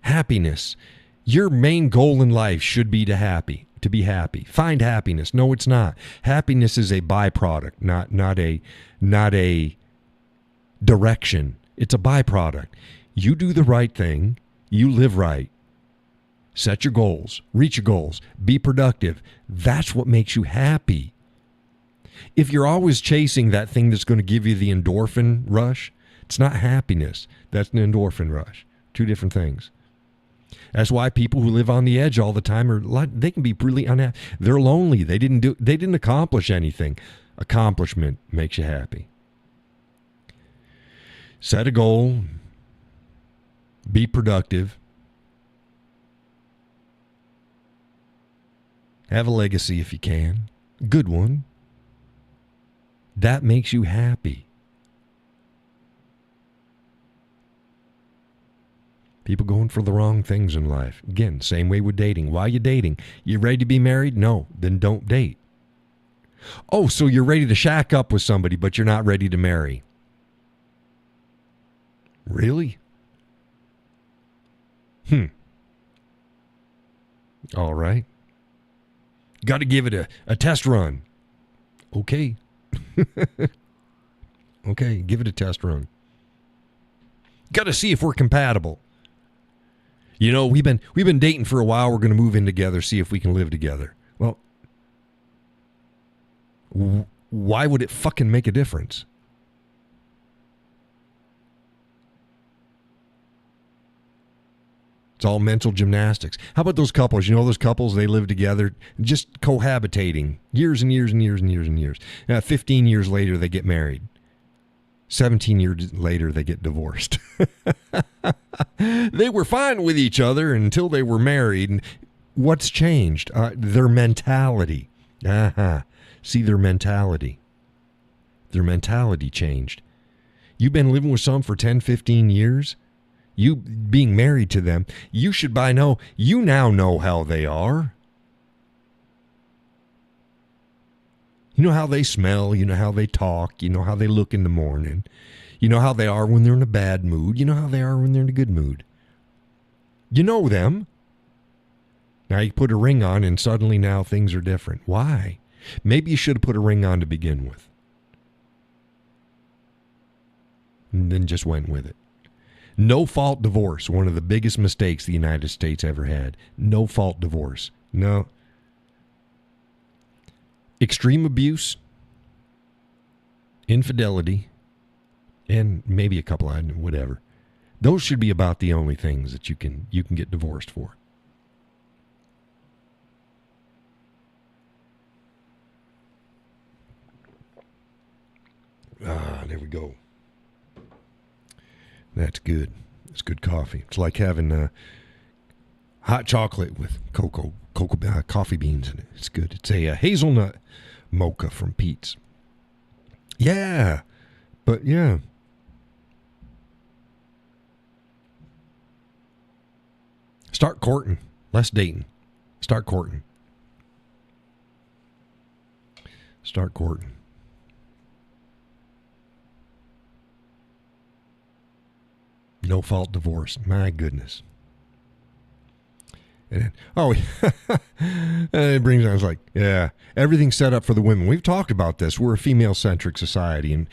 Happiness. Your main goal in life should be to be happy. Find happiness. No, it's not. Happiness is a byproduct, not a direction. It's a byproduct. You do the right thing. You live right. Set your goals. Reach your goals. Be productive. That's what makes you happy. If you're always chasing that thing that's going to give you the endorphin rush, it's not happiness. That's an endorphin rush. Two different things. That's why people who live on the edge all the time they can be really unhappy. They're lonely. They didn't accomplish anything. Accomplishment makes you happy. Set a goal. Be productive. Have a legacy if you can. Good one. That makes you happy. People going for the wrong things in life. Again, same way with dating. Why are you dating? You ready to be married? No, then don't date. Oh, so you're ready to shack up with somebody, but you're not ready to marry. Really? All right. Got to give it a test run. Okay. Okay, give it a test run. Got to see if we're compatible. You know, we've been dating for a while. We're going to move in together, see if we can live together. Well, why would it fucking make a difference? It's all mental gymnastics. How about those couples? You know those couples, they live together, just cohabitating years and years and years and years and years. 15 years later, they get married. 17 years later, they get divorced. They were fine with each other until they were married. What's changed? Their mentality. See, their mentality. Their mentality changed. You've been living with someone for 10, 15 years. You being married to them, you should you now know how they are. You know how they smell, you know how they talk, you know how they look in the morning. You know how they are when they're in a bad mood, you know how they are when they're in a good mood. You know them. Now you put a ring on and suddenly now things are different. Why? Maybe you should have put a ring on to begin with. And then just went with it. No-fault divorce, one of the biggest mistakes the United States ever had. No-fault divorce. No. Extreme abuse, infidelity, and maybe a couple of whatever. Those should be about the only things that you can get divorced for. There we go. That's good. It's good coffee. It's like having hot chocolate with cocoa coffee beans in it. It's good. It's a hazelnut mocha from Pete's. Yeah. But yeah. Start courting. Less dating. Start courting. Start courting. No fault divorce. My goodness. And it brings. I was like, yeah, everything's set up for the women. We've talked about this. We're a female-centric society, and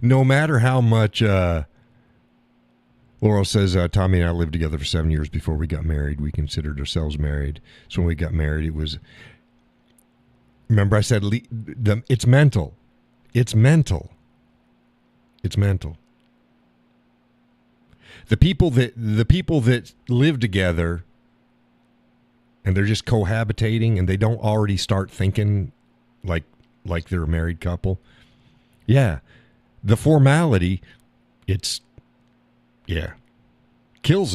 no matter how much. Laurel says Tommy and I lived together for 7 years before we got married. We considered ourselves married. So when we got married, it was Remember I said it's mental. It's mental. It's mental. The people that live together and they're just cohabitating and they don't already start thinking like they're a married couple. Yeah. The formality, kills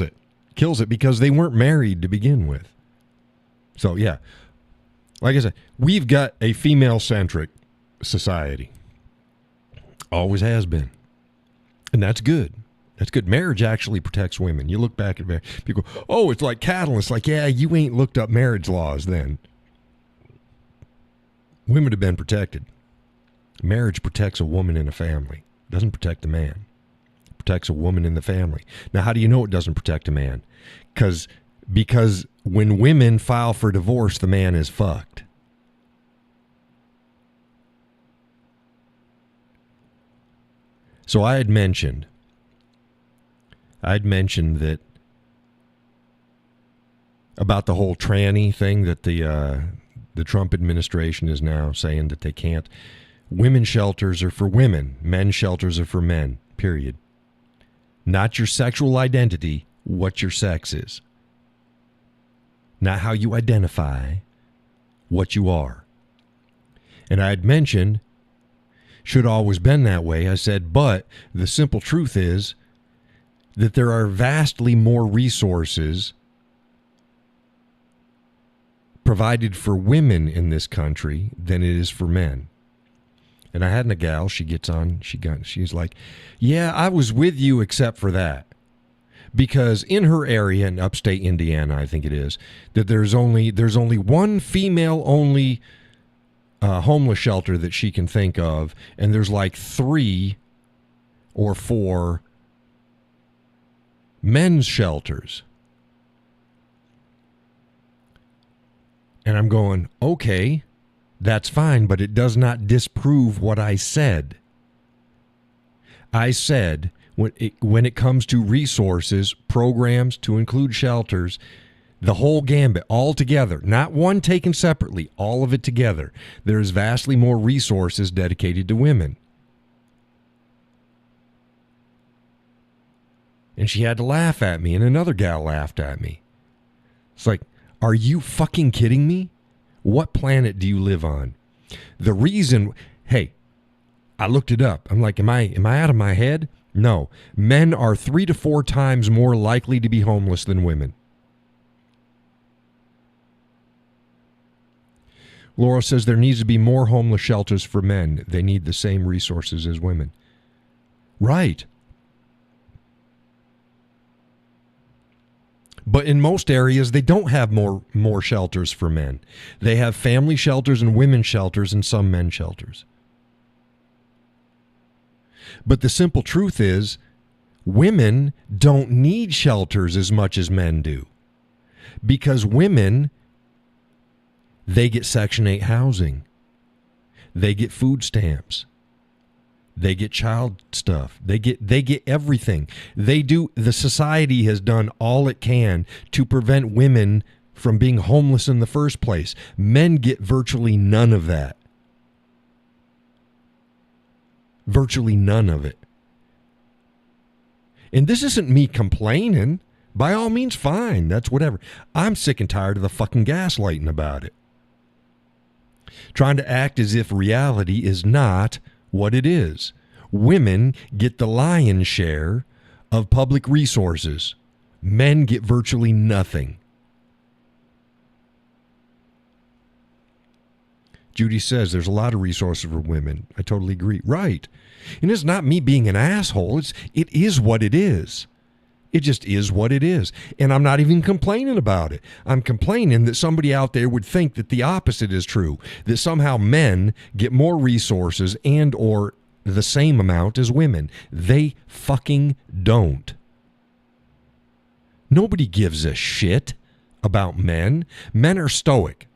it. Kills it because they weren't married to begin with. So, yeah. Like I said, we've got a female-centric society. Always has been. And that's good. That's good. Marriage actually protects women. You look back at marriage, people go, oh, it's like cattle. It's like, yeah, you ain't looked up marriage laws then. Women have been protected. Marriage protects a woman in a family. It doesn't protect a man. It protects a woman in the family. Now, how do you know it doesn't protect a man? Because when women file for divorce, the man is fucked. So I had mentioned that about the whole tranny thing that the Trump administration is now saying that they can't. Women's shelters are for women. Men's shelters are for men, period. Not your sexual identity, what your sex is. Not how you identify, what you are. And I had mentioned, should have always been that way. I said, but the simple truth is that there are vastly more resources provided for women in this country than it is for men. And I had a gal, she gets on, she's like, yeah, I was with you except for that. Because in her area in upstate Indiana, I think it is, that there's only one female-only homeless shelter that she can think of, and there's like 3 or 4 men's shelters. And I'm going, okay, that's fine, but it does not disprove what I said. I said, when it comes to resources, programs to include shelters, the whole gambit, all together, not one taken separately, all of it together, there's vastly more resources dedicated to women. And she had to laugh at me, and another gal laughed at me. It's like, are you fucking kidding me? What planet do you live on? The reason, hey, I looked it up. I'm like, am I out of my head? No. Men are 3 to 4 times more likely to be homeless than women. Laura says there needs to be more homeless shelters for men. They need the same resources as women. Right. But in most areas, they don't have more shelters for men. They have family shelters and women's shelters and some men's shelters. But the simple truth is, women don't need shelters as much as men do. Because women, they get Section 8 housing. They get food stamps. They get child stuff. They get everything. The society has done all it can to prevent women from being homeless in the first place. Men get virtually none of that. Virtually none of it. And this isn't me complaining. By all means, fine. That's whatever. I'm sick and tired of the fucking gaslighting about it. Trying to act as if reality is not what it is. Women get the lion's share of public resources. Men get virtually nothing. Judy says there's a lot of resources for women. I totally agree. Right. And it's not me being an asshole. It is what it is. It just is what it is. And I'm not even complaining about it. I'm complaining that somebody out there would think that the opposite is true, that somehow men get more resources and or the same amount as women. They fucking don't. Nobody gives a shit about men. Men are stoic.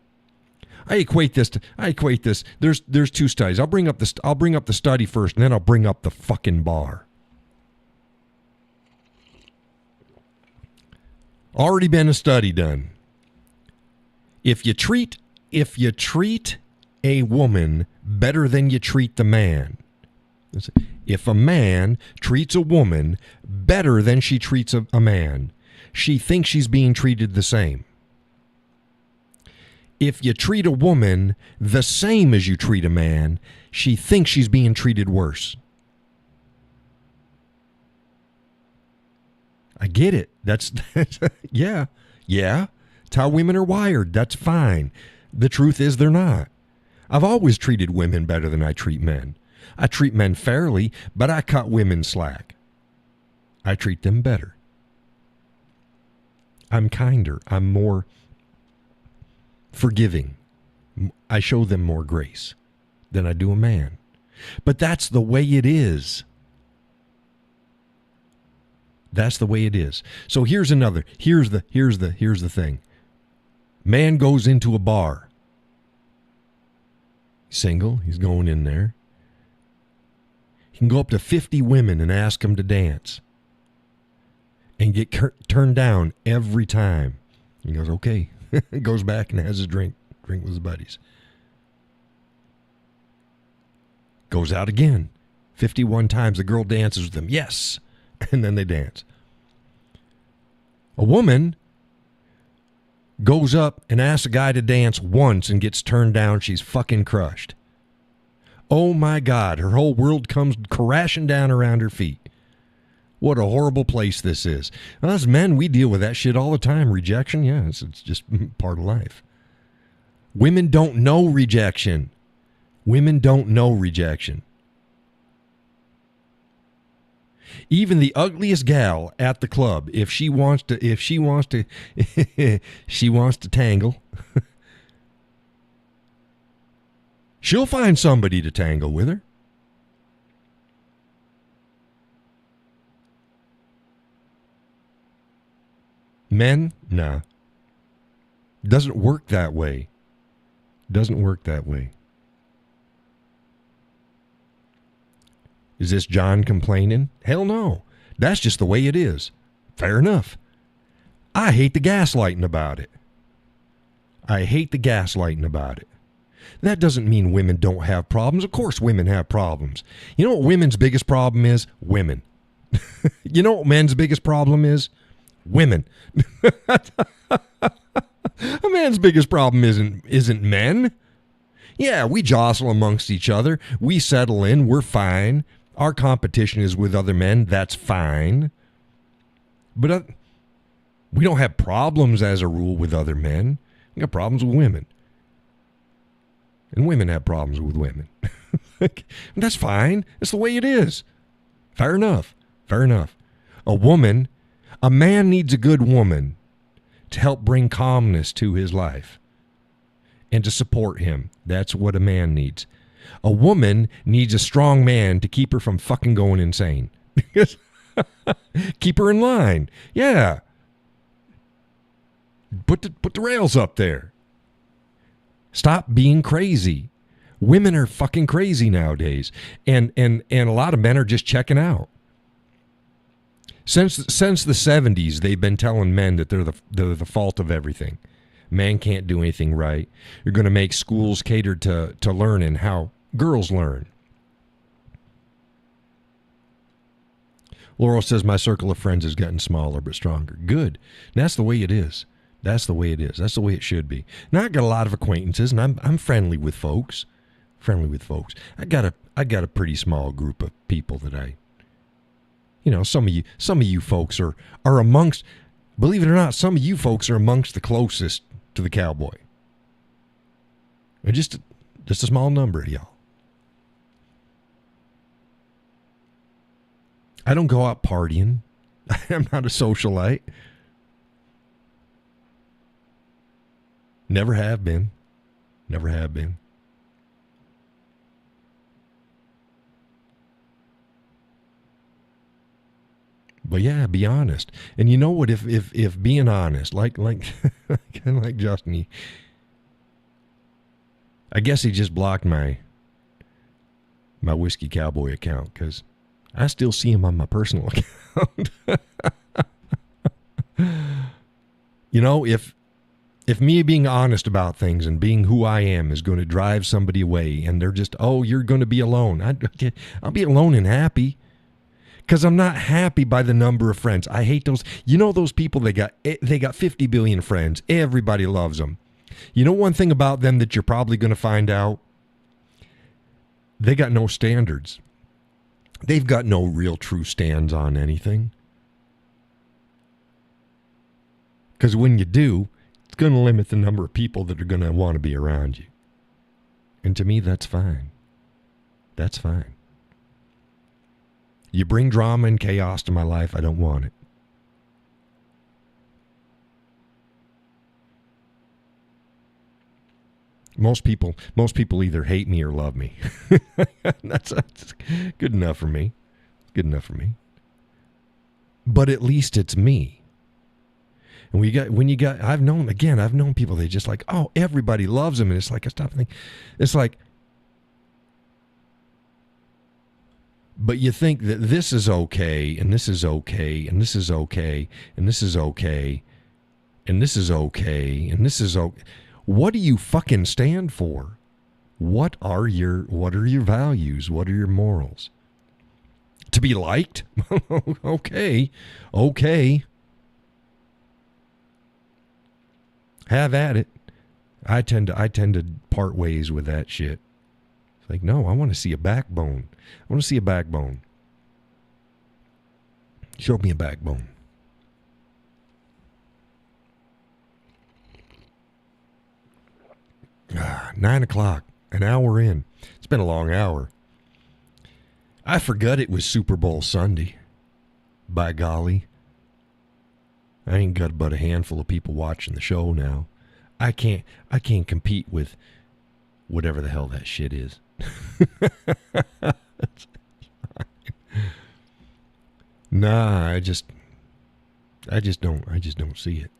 I equate this. There's 2 studies. I'll bring up the study first, and then I'll bring up the fucking bar. Already been a study done. If you treat a woman better than you treat the man. If a man treats a woman better than she treats a man, she thinks she's being treated the same. If you treat a woman the same as you treat a man, she thinks she's being treated worse. I get it. That's yeah. It's how women are wired. That's fine. The truth is they're not. I've always treated women better than I treat men. I treat men fairly, but I cut women slack. I treat them better. I'm kinder. I'm more forgiving. I show them more grace than I do a man. But that's the way it is. That's the way it is. So here's the thing. Man goes into a bar. Single, he's going in there. He can go up to 50 women and ask them to dance. And get turned down every time. He goes, okay. Goes back and has his drink with his buddies. Goes out again. 51 times the girl dances with him. Yes. And then they dance. A woman goes up and asks a guy to dance once and gets turned down. She's fucking crushed. Oh my God, her whole world comes crashing down around her feet. What a horrible place this is. Us men, we deal with that shit all the time. Rejection, yeah, it's just part of life. Women don't know rejection. Women don't know rejection. Even the ugliest gal at the club, if she wants to she wants to tangle, she'll find somebody to tangle with her. Men, nah. Doesn't work that way. Doesn't work that way. Is this John complaining? Hell no. That's just the way it is. Fair enough. I hate the gaslighting about it. I hate the gaslighting about it. That doesn't mean women don't have problems. Of course women have problems. You know what women's biggest problem is? Women. You know what men's biggest problem is? Women. A man's biggest problem isn't men. Yeah, we jostle amongst each other. We settle in. We're fine. Our competition is with other men. That's fine. But we don't have problems as a rule with other men. We got problems with women. And women have problems with women. That's fine. That's the way it is. Fair enough. Fair enough. A man needs a good woman to help bring calmness to his life and to support him. That's what a man needs. A woman needs a strong man to keep her from fucking going insane. Keep her in line. Yeah. Put the rails up there. Stop being crazy. Women are fucking crazy nowadays. And a lot of men are just checking out. Since the 70s, they've been telling men that they're the fault of everything. Man can't do anything right. You're going to make schools catered to learning how girls learn. Laurel says, my circle of friends has gotten smaller but stronger. Good. And that's the way it is. That's the way it is. That's the way it should be. Now, I got a lot of acquaintances, and I'm friendly with folks. I got a pretty small group of people that some of you folks are amongst, believe it or not, some of you folks are amongst the closest to the cowboy. And just a small number of y'all. I don't go out partying. I'm not a socialite. Never have been. Never have been. But yeah, be honest. And you know what? If being honest, like kind of like Justin, I guess he just blocked my Whiskey Cowboy account because I still see him on my personal account. You know, if If me being honest about things and being who I am is going to drive somebody away and they're just, oh, you're going to be alone. I'll be alone and happy because I'm not happy by the number of friends. I hate those. You know those people, they got 50 billion friends. Everybody loves them. You know one thing about them that you're probably going to find out? They got no standards. They've got no real true stands on anything. Because when you do, it's going to limit the number of people that are going to want to be around you. And to me, that's fine. That's fine. You bring drama and chaos to my life, I don't want it. Most people either hate me or love me. That's good enough for me. Good enough for me. But at least it's me. And I've known people, they just like, oh, everybody loves them. And it's like, I stop thinking, it's like, but you think that this is okay, and this is okay, and this is okay, and this is okay, and this is okay, and this is okay. What do you fucking stand for? What are your values? What are your morals? To be liked? Okay. Have at it. I tend to part ways with that shit. It's like, no, I want to see a backbone. I want to see a backbone. Show me a backbone. Ah, 9 o'clock, an hour in. It's been a long hour. I forgot it was Super Bowl Sunday. By golly. I ain't got but a handful of people watching the show now. I can't compete with whatever the hell that shit is. Nah, I just don't see it.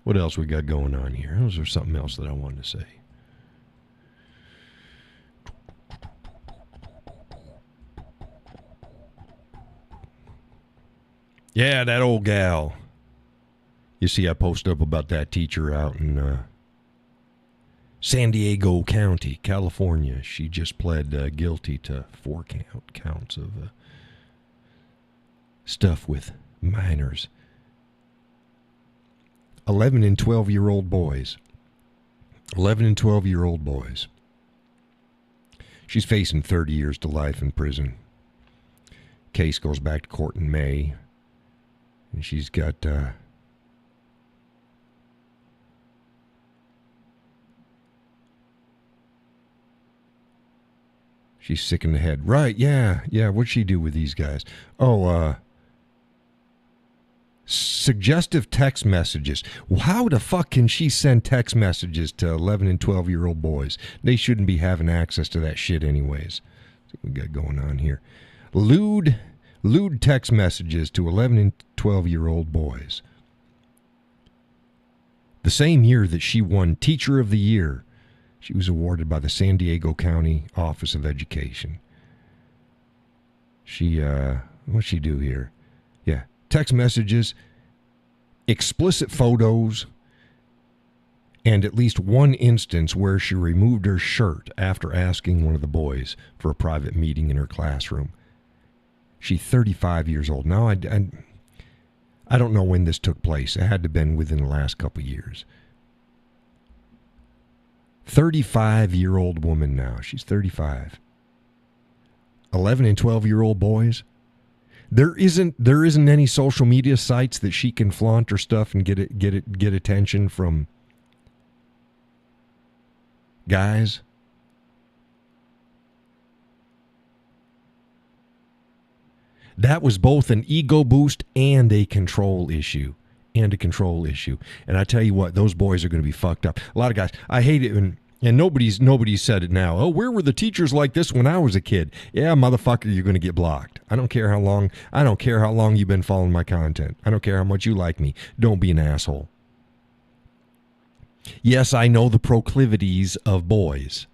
What else we got going on here? Was there something else that I wanted to say? Yeah, that old gal. You see, I posted up about that teacher out in San Diego County, California. She just pled guilty to 4 counts of stuff with minors. 11 and 12-year-old boys. 11 and 12-year-old boys. She's facing 30 years to life in prison. Case goes back to court in May. And she's got... she's sick in the head. Right, yeah. What'd she do with these guys? Suggestive text messages. How the fuck can she send text messages to 11 and 12-year-old boys? They shouldn't be having access to that shit anyways. That's what we got going on here. Lewd text messages to 11 and 12-year-old boys. The same year that she won Teacher of the Year, she was awarded by the San Diego County Office of Education. What'd she do here? Yeah. Text messages, explicit photos, and at least one instance where she removed her shirt after asking one of the boys for a private meeting in her classroom. She's 35 years old. Now, I don't know when this took place. It had to have been within the last couple of years. 35-year-old woman now. She's 35. 11 and 12-year-old boys. There isn't any social media sites that she can flaunt her stuff and get attention from guys. That was both an ego boost and a control issue. And I tell you what, those boys are going to be fucked up. A lot of guys, I hate it when... And nobody's said it now. Oh, where were the teachers like this when I was a kid? Yeah, motherfucker, you're going to get blocked. I don't care how long you've been following my content. I don't care how much you like me. Don't be an asshole. Yes, I know the proclivities of boys.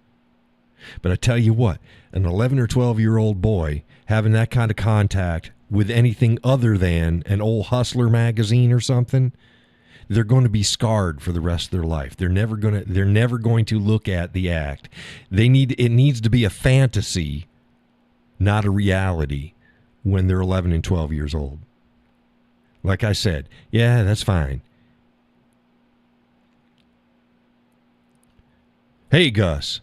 But I tell you what, an 11 or 12-year-old boy having that kind of contact with anything other than an old Hustler magazine or something, they're going to be scarred for the rest of their life. They're never going to look at the act. It needs to be a fantasy, not a reality, when they're 11 and 12 years old. Like I said, yeah, that's fine. Hey, Gus,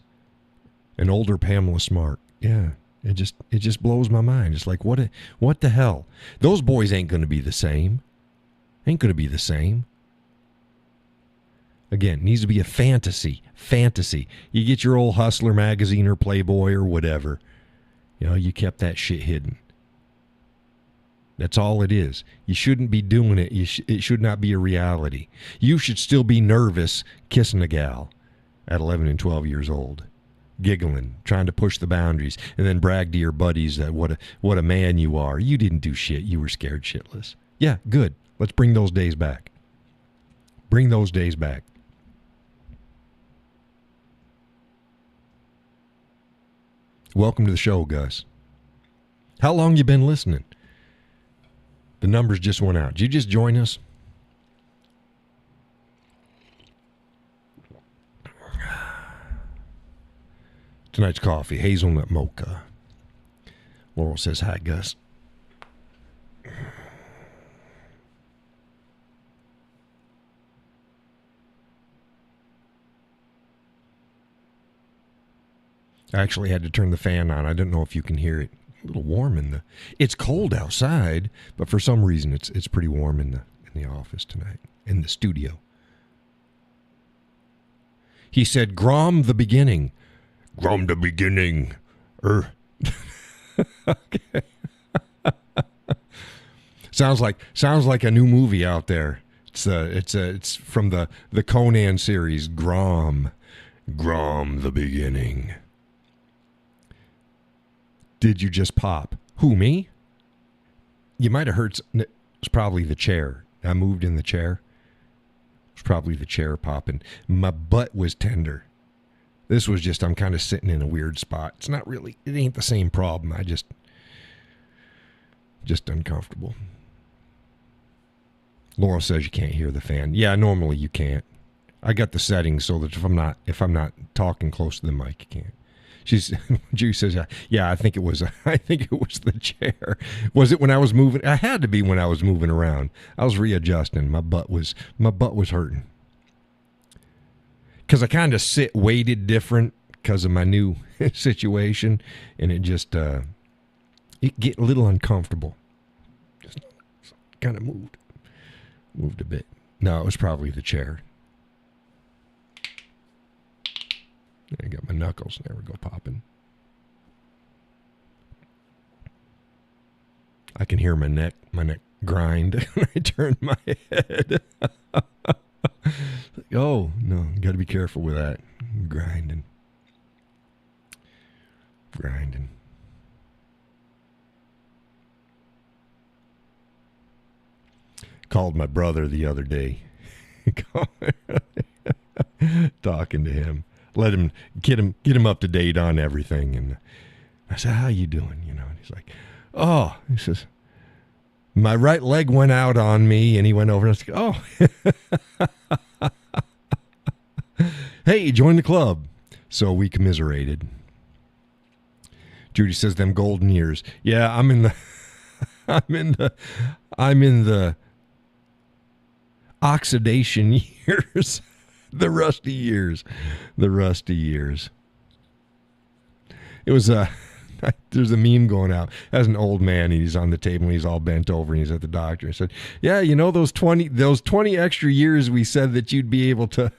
an older Pamela Smart. Yeah, it just blows my mind. It's like, what the hell? Those boys ain't going to be the same. Ain't going to be the same. Again, it needs to be a fantasy. Fantasy. You get your old Hustler magazine or Playboy or whatever. You kept that shit hidden. That's all it is. You shouldn't be doing it. It should not be a reality. You should still be nervous kissing a gal at 11 and 12 years old, giggling, trying to push the boundaries, and then brag to your buddies that what a man you are. You didn't do shit. You were scared shitless. Yeah, good. Let's bring those days back. Bring those days back. Welcome to the show, Gus. How long you been listening? The numbers just went out. Did you just join us? Tonight's coffee, hazelnut mocha. Laurel says, hi, Gus. I actually had to turn the fan on. I don't know if you can hear it. A little warm it's cold outside, but for some reason it's pretty warm in the office tonight, in the studio. He said, Grom the beginning. Grom the beginning. Okay. Sounds like a new movie out there. It's from the Conan series, Grom the beginning. Did you just pop? Who, me? You might have heard. It's probably the chair. I moved in the chair. It's probably the chair popping. My butt was tender. This was just, I'm kind of sitting in a weird spot. It's not really, it ain't the same problem. I just uncomfortable. Laurel says you can't hear the fan. Yeah, normally you can't. I got the settings so that if I'm not talking close to the mic, you can't. Judy says, yeah, I think it was the chair. Was it when I was moving? I had to be when I was moving around. I was readjusting. My butt was hurting. Because I kind of weighted different because of my new situation, and it just it get a little uncomfortable. Just kind of moved a bit. No, it was probably the chair. I got my knuckles. There we go, popping. I can hear my neck grind when I turn my head. Oh, no, got to be careful with that. Grinding. Called my brother the other day. Talking to him. Let him get him up to date on everything. And I said, how you doing? And he's like, oh, he says, my right leg went out on me. And he went over and I was like, oh, hey, join the club. So we commiserated. Judy says, them golden years. Yeah, I'm in the oxidation years. The rusty years. It was there's a meme going out. As an old man, he's on the table and he's all bent over and he's at the doctor. I said, yeah, those 20 extra years we said that you'd be able to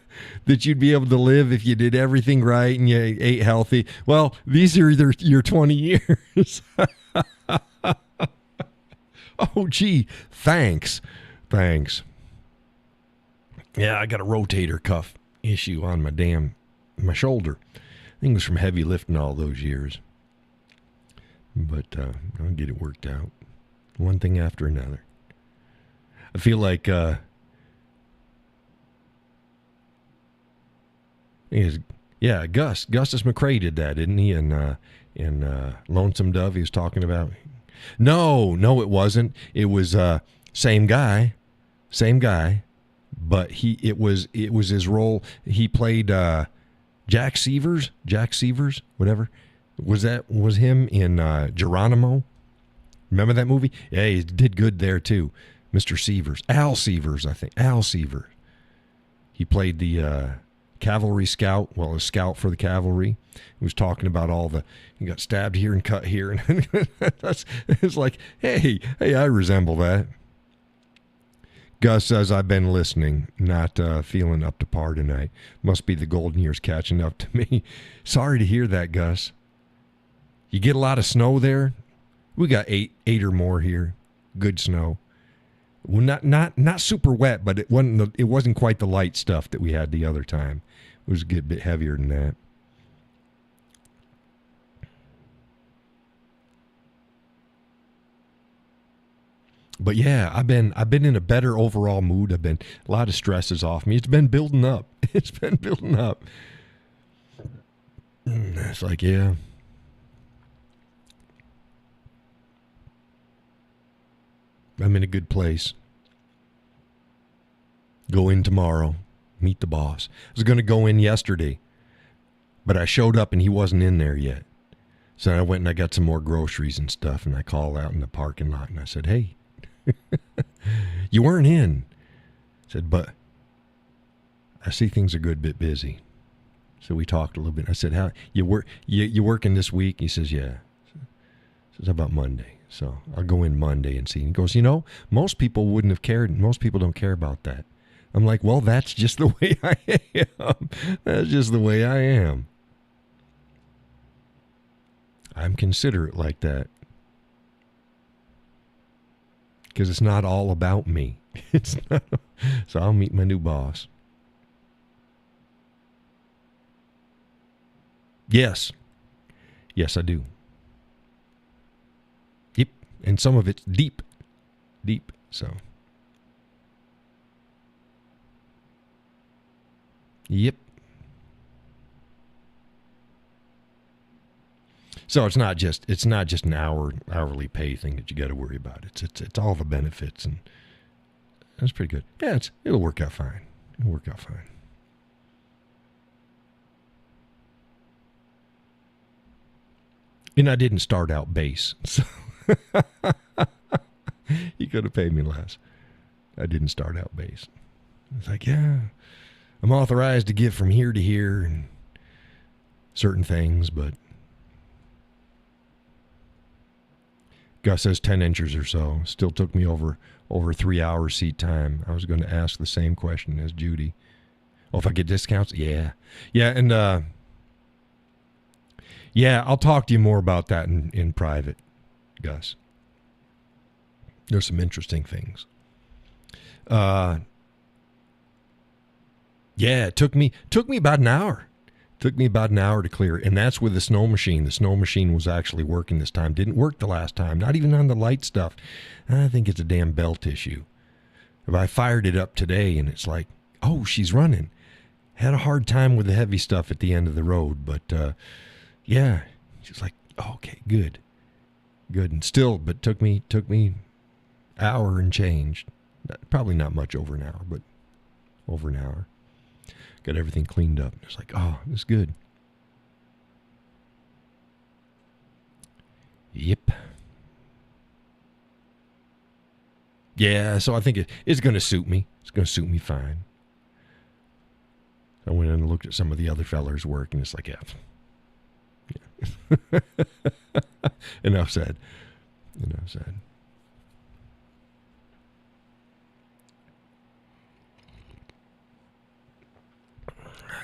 live if you did everything right and you ate healthy. Well, these are your 20 years. Oh, gee, thanks. Yeah, I got a rotator cuff issue on my shoulder. I think it was from heavy lifting all those years. But I'll get it worked out. One thing after another. I feel like Gus McCrae did that, didn't he? In Lonesome Dove, he was talking about No, it wasn't. It was same guy, same guy, but it was his role. He played Jack Severs, whatever. Was him in Geronimo? Remember that movie? Yeah, he did good there too. Mr. Severs, Al Severs, I think. Al Severs. He played the cavalry scout, well, a scout for the cavalry. He was talking about he got stabbed here and cut here. And it's like, hey, I resemble that. Gus says, I've been listening, not feeling up to par tonight. Must be the golden years catching up to me. Sorry to hear that, Gus. You get a lot of snow there? We got eight or more here. Good snow. Well, not super wet, but it wasn't quite the light stuff that we had the other time. It was a good bit heavier than that. But yeah, I've been in a better overall mood. A lot of stress is off me. It's been building up. It's been building up. It's like, yeah. I'm in a good place. Go in tomorrow. Meet the boss. I was going to go in yesterday, but I showed up and he wasn't in there yet. So I went and I got some more groceries and stuff, and I called out in the parking lot and I said, hey, you weren't in. I said, but I see things are a good bit busy. So we talked a little bit. I said, how you working this week? He says, yeah. I says, how about Monday? So I'll go in Monday and see. And he goes, most people wouldn't have cared. Most people don't care about that. I'm like, well, that's just the way I am. That's just the way I am. I'm considerate like that. Because it's not all about me. It's not. So I'll meet my new boss. Yes. Yes, I do. Yep. And some of it's deep. Deep. So. Yep. So it's not just an hourly pay thing that you got to worry about. It's all the benefits, and that's pretty good. Yeah, it'll work out fine. It'll work out fine. And I didn't start out base, so you could have paid me less. I didn't start out base. It's like, yeah, I'm authorized to give from here to here and certain things, but Gus says 10 inches or so. Still took me over 3 hours seat time. I was going to ask the same question as Judy. Oh, if I get discounts? Yeah. Yeah, and yeah, I'll talk to you more about that in private, Gus. There's some interesting things. Yeah, it took me about an hour. Took me about an hour to clear it, and that's with the snow machine. The snow machine was actually working this time. Didn't work the last time, not even on the light stuff. I think it's a damn belt issue. If I fired it up today and it's like, oh, she's running. Had a hard time with the heavy stuff at the end of the road, but yeah, she's like, oh, okay, good. And still, but took me hour and changed. Probably not much over an hour, but over an hour. Got everything cleaned up. It's like, oh, it's good. Yep. Yeah, so I think it's going to suit me. It's going to suit me fine. I went in and looked at some of the other fellers' work, and it's like, yeah. Enough said.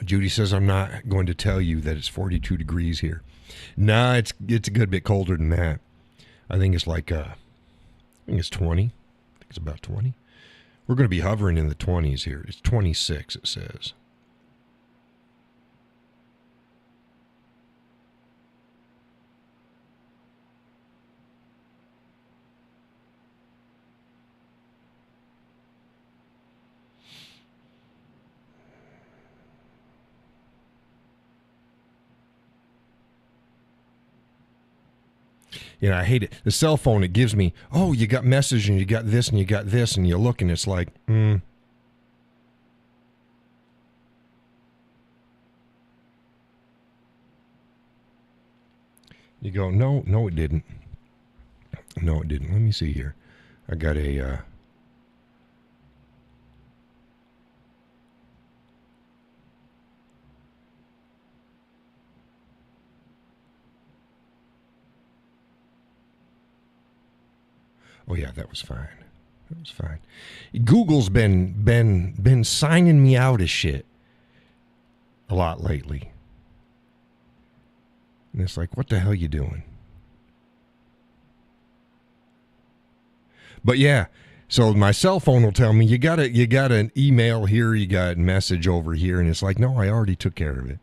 Judy says, I'm not going to tell you that it's 42 degrees here. Nah, it's a good bit colder than that. I think it's like, I think it's 20. I think it's about 20. We're going to be hovering in the 20s here. It's 26, it says. You know, I hate it. The cell phone, it gives me, oh, you got message and you got this and you got this, and you look and it's like, You go, no, it didn't. No, it didn't. Let me see here. I got a, oh yeah, that was fine. That was fine. Google's been signing me out of shit a lot lately. And it's like, what the hell you doing? But yeah, so my cell phone will tell me you got an email here, you got a message over here, and it's like, no, I already took care of it.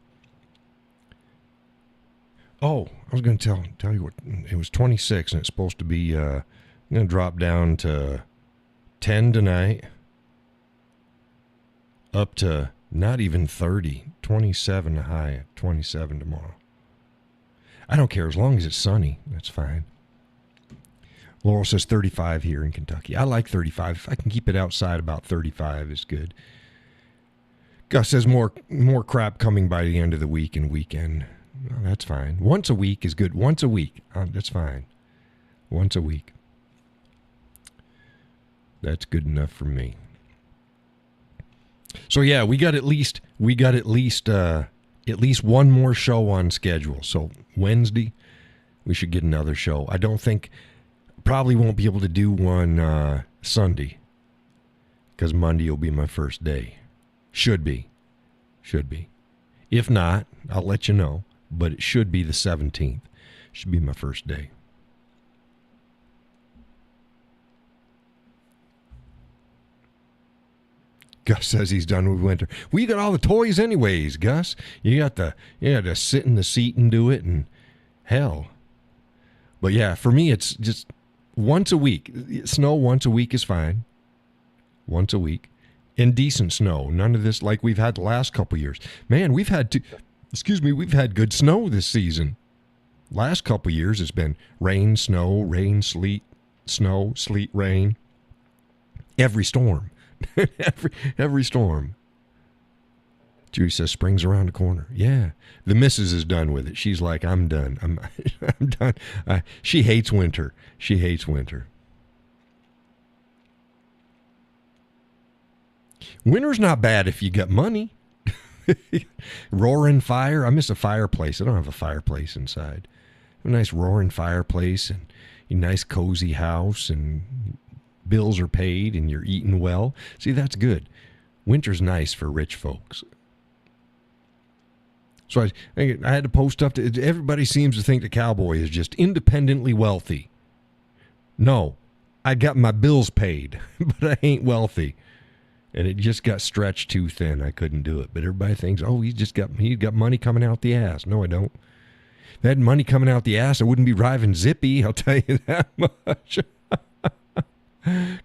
Oh, I was going to tell you what, it was 26, and it's supposed to be going to drop down to 10 tonight, up to not even 30, 27 high, 27 tomorrow. I don't care as long as it's sunny. That's fine. Laurel says 35 here in Kentucky. I like 35. If I can keep it outside about 35 is good. Gus says more crap coming by the end of the week and weekend. Well, that's fine. Once a week is good. Once a week. That's fine. Once a week. That's good enough for me. So yeah, we got at least one more show on schedule. So Wednesday, we should get another show. I don't think, probably won't be able to do one Sunday, because Monday will be my first day. Should be. If not, I'll let you know. But it should be the 17th. Should be my first day. Gus says he's done with winter. Well, you got all the toys anyways, Gus. You got to sit in the seat and do it, and hell. But yeah, for me, it's just once a week. Snow once a week is fine. Once a week. And decent snow. None of this like we've had the last couple years. Man, we've had good snow this season. Last couple years it's been rain, sleet, snow, sleet, rain. Every storm. every storm. Judy says spring's around the corner. Yeah. The missus is done with it. She's like, I'm done. I'm done. She hates winter. Winter's not bad if you got money. Roaring fire. I miss a fireplace. I don't have a fireplace inside. A nice roaring fireplace and a nice cozy house, and bills are paid and you're eating well. See, that's good. Winter's nice for rich folks. So I had to post up to, everybody seems to think the Cowboy is just independently wealthy. No, I got my bills paid, but I ain't wealthy. And it just got stretched too thin. I couldn't do it. But everybody thinks, oh, he got money coming out the ass. No, I don't. If I had money coming out the ass, I wouldn't be driving Zippy. I'll tell you that much.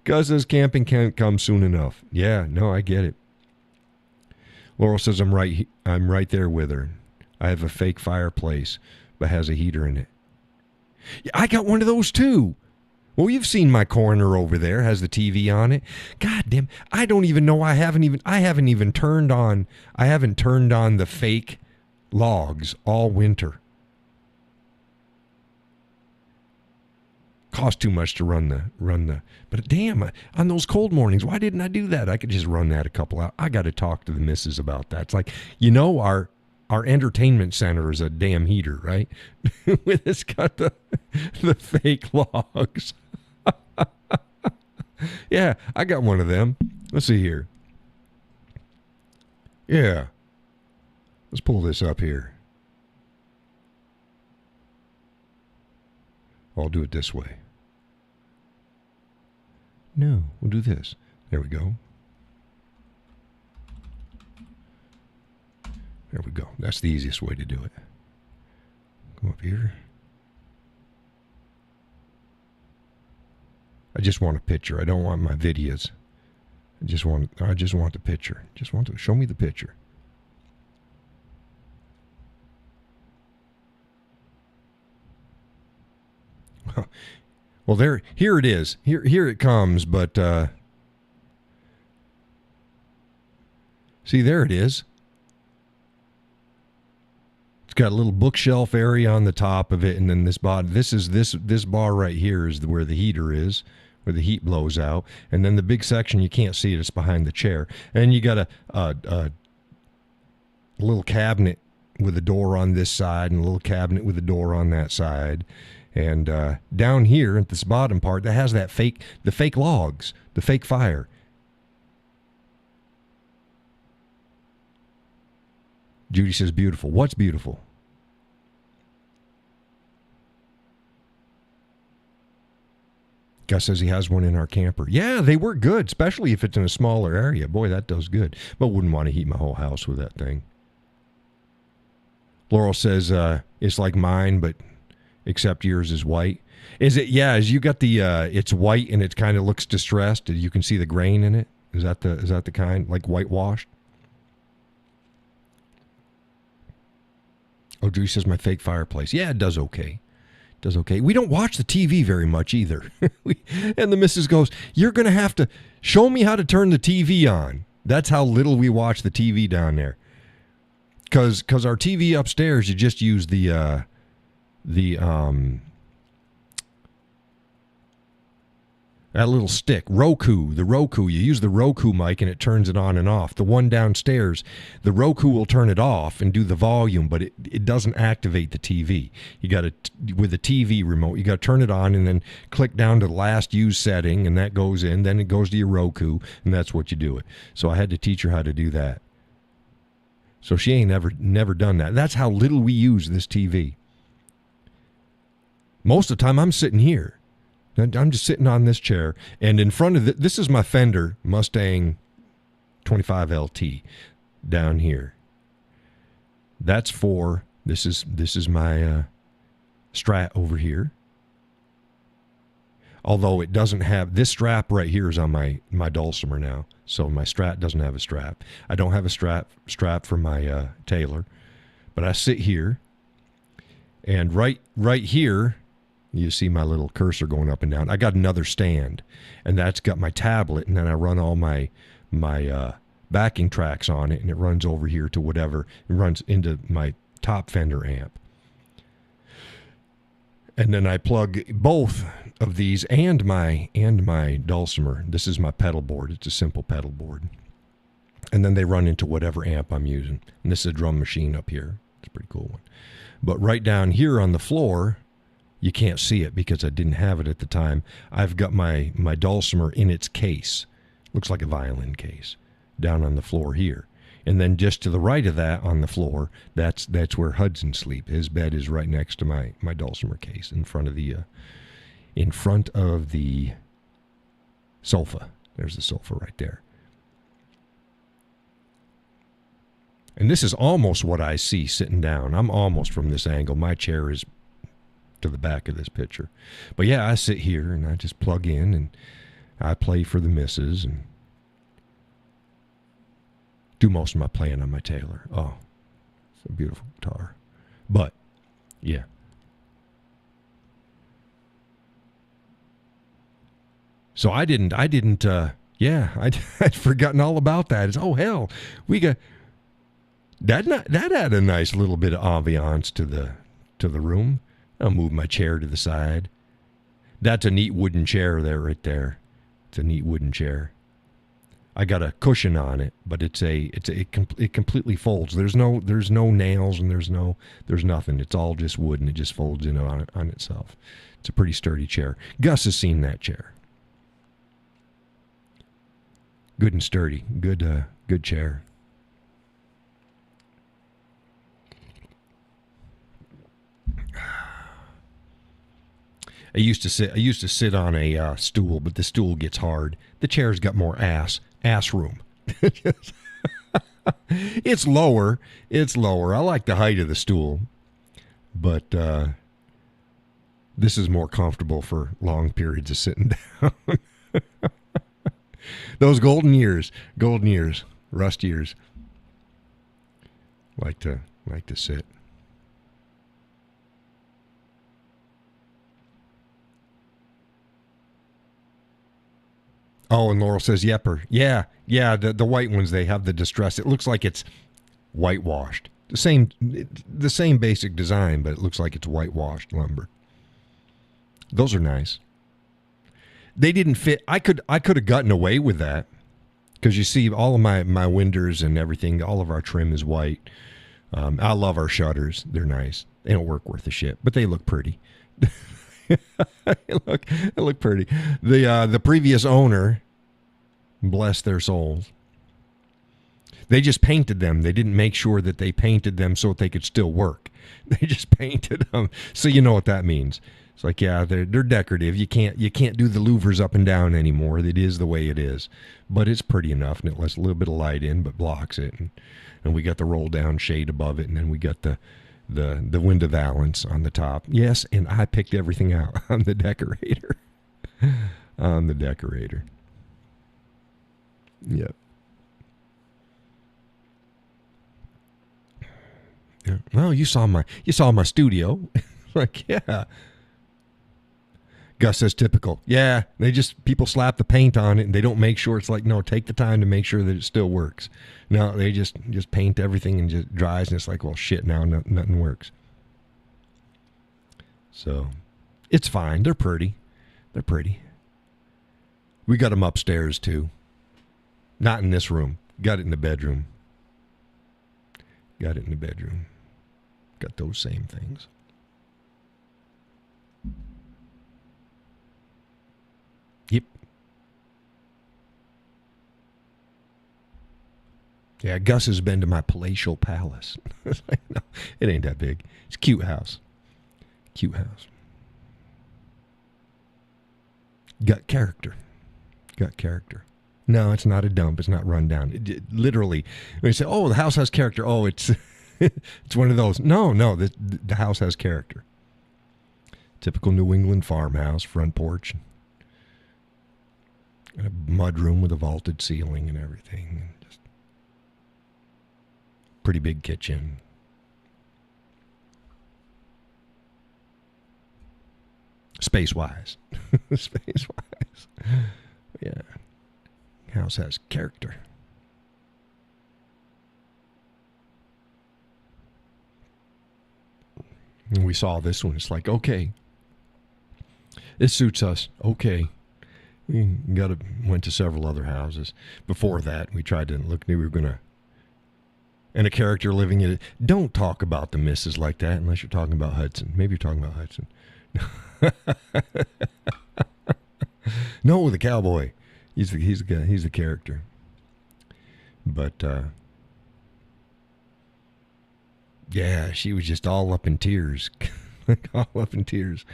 Gus says camping can't come soon enough. Yeah, no, I get it. Laurel says I'm right there with her. I have a fake fireplace, but has a heater in it. Yeah, I got one of those too. Well, you've seen my corner over there, has the TV on it. God damn, I don't even know. I haven't even turned on the fake logs all winter. Cost too much to run the, but damn, on those cold mornings, why didn't I do that? I could just run that a couple hours. I got to talk to the missus about that. It's like, our entertainment center is a damn heater, right? It's got the fake logs. Yeah, I got one of them. Let's see here. Yeah. Let's pull this up here. I'll do it this way. No, we'll do this. There we go. There we go. That's the easiest way to do it. Go up here. I just want a picture. I don't want my videos. I just want the picture. Just want to show me the picture. Well, here it is. Here it comes, but see, there it is. It's got a little bookshelf area on the top of it, and then this bar right here is where the heater is, where the heat blows out, and then the big section you can't see it; it's behind the chair, and you got a little cabinet with a door on this side and a little cabinet with a door on that side. And down here at this bottom part, that has the fake logs, the fake fire. Judy says, beautiful. What's beautiful? Gus says he has one in our camper. Yeah, they work good, especially if it's in a smaller area. Boy, that does good. But wouldn't want to heat my whole house with that thing. Laurel says, it's like mine, but except yours is white. Is it? Yeah, as you got the, it's white and it kind of looks distressed. You can see the grain in it. Is that the kind, like whitewashed? Oh, Drew says my fake fireplace. Yeah, it does okay. It does okay. We don't watch the TV very much either. And the missus goes, you're going to have to show me how to turn the TV on. That's how little we watch the TV down there. Because our TV upstairs, you just use the that little stick, the Roku. You use the Roku mic and it turns it on and off. The one downstairs, the Roku will turn it off and do the volume, but it doesn't activate the TV. You got to, with the TV remote, you got to turn it on and then click down to the last use setting, and that goes in. Then it goes to your Roku, and that's what you do it. So I had to teach her how to do that. So she ain't never done that. That's how little we use this TV. Most of the time I'm sitting here. I'm just sitting on this chair, and in front of this is my Fender Mustang 25 LT down here. That's for this is my Strat over here. Although it doesn't have this strap right here is on my Dulcimer now, so my Strat doesn't have a strap. I don't have a strap for my Taylor, but I sit here, and right here. You see my little cursor going up and down. I got another stand, and that's got my tablet, and then I run all my backing tracks on it, and it runs over here to whatever. It runs into my top Fender amp. And then I plug both of these and my Dulcimer. This is my pedal board. It's a simple pedal board. And then they run into whatever amp I'm using. And this is a drum machine up here. It's a pretty cool one. But right down here on the floor, you can't see it because I didn't have it at the time. I've got my Dulcimer in its case. Looks like a violin case down on the floor here. And then just to the right of that on the floor, that's where Hudson sleeps. His bed is right next to my Dulcimer case in front of the sofa. There's the sofa right there. And this is almost what I see sitting down. I'm almost from this angle. My chair is to the back of this picture. But yeah, I sit here and I just plug in and I play for the missus and do most of my playing on my Taylor. Oh, it's a beautiful guitar. But yeah. So I'd forgotten all about that. It's, oh hell, we got that had a nice little bit of ambiance to the room. I'll move my chair to the side. That's a neat wooden chair there, right there. It's a neat wooden chair. I got a cushion on it, but it completely folds. There's no nails and there's nothing. It's all just wood and it just folds in on itself. It's a pretty sturdy chair. Gus has seen that chair. Good and sturdy. Good chair. I used to sit on a stool, but the stool gets hard. The chair's got more ass room. It's lower. I like the height of the stool, but this is more comfortable for long periods of sitting down. Those golden years, rust years. Like to sit. Oh, and Laurel says, "Yepper, yeah. The white ones, they have the distress. It looks like it's whitewashed. The same basic design, but it looks like it's whitewashed lumber. Those are nice. They didn't fit. I could have gotten away with that because you see, all of my windows and everything, all of our trim is white. I love our shutters. They're nice. They don't work worth a shit, but they look pretty. they look pretty. The previous owner, bless their souls, they just painted them. They didn't make sure that they painted them so that they could still work. They just painted them. So you know what that means. It's like, yeah, they're decorative. You can't do the louvers up and down anymore. It is the way it is. But it's pretty enough, and it lets a little bit of light in, but blocks it. And we got the roll down shade above it, and then we got the window valance on the top. Yes, and I picked everything out. I'm the decorator. I'm the decorator. Yep. Yeah. Well, you saw my studio. Like, yeah. Gus says typical. Yeah, people slap the paint on it and they don't make sure. It's like, no, take the time to make sure that it still works. No, they just paint everything and just dries, and it's like, well, shit, now nothing works. So it's fine. They're pretty. They're pretty. We got them upstairs too. Not in this room. Got it in the bedroom. Got those same things. Yep. Yeah, Gus has been to my palatial palace. It's like, no, it ain't that big. It's a cute house. Cute house. Got character. No, it's not a dump. It's not run down. Literally, when you say, oh, the house has character. Oh, it's it's one of those. No, the house has character. Typical New England farmhouse, front porch. And a mud room with a vaulted ceiling and everything. Just pretty big kitchen. Space-wise. Space-wise. Yeah. House has character. And we saw this one. It's like, okay. This suits us. Okay. We went to several other houses. Before that, we tried to look. We were going to. And a character living in it. Don't talk about the missus like that unless you're talking about Hudson. Maybe you're talking about Hudson. No, the cowboy. He's the guy. He's the character. But yeah, she was just all up in tears. All up in tears.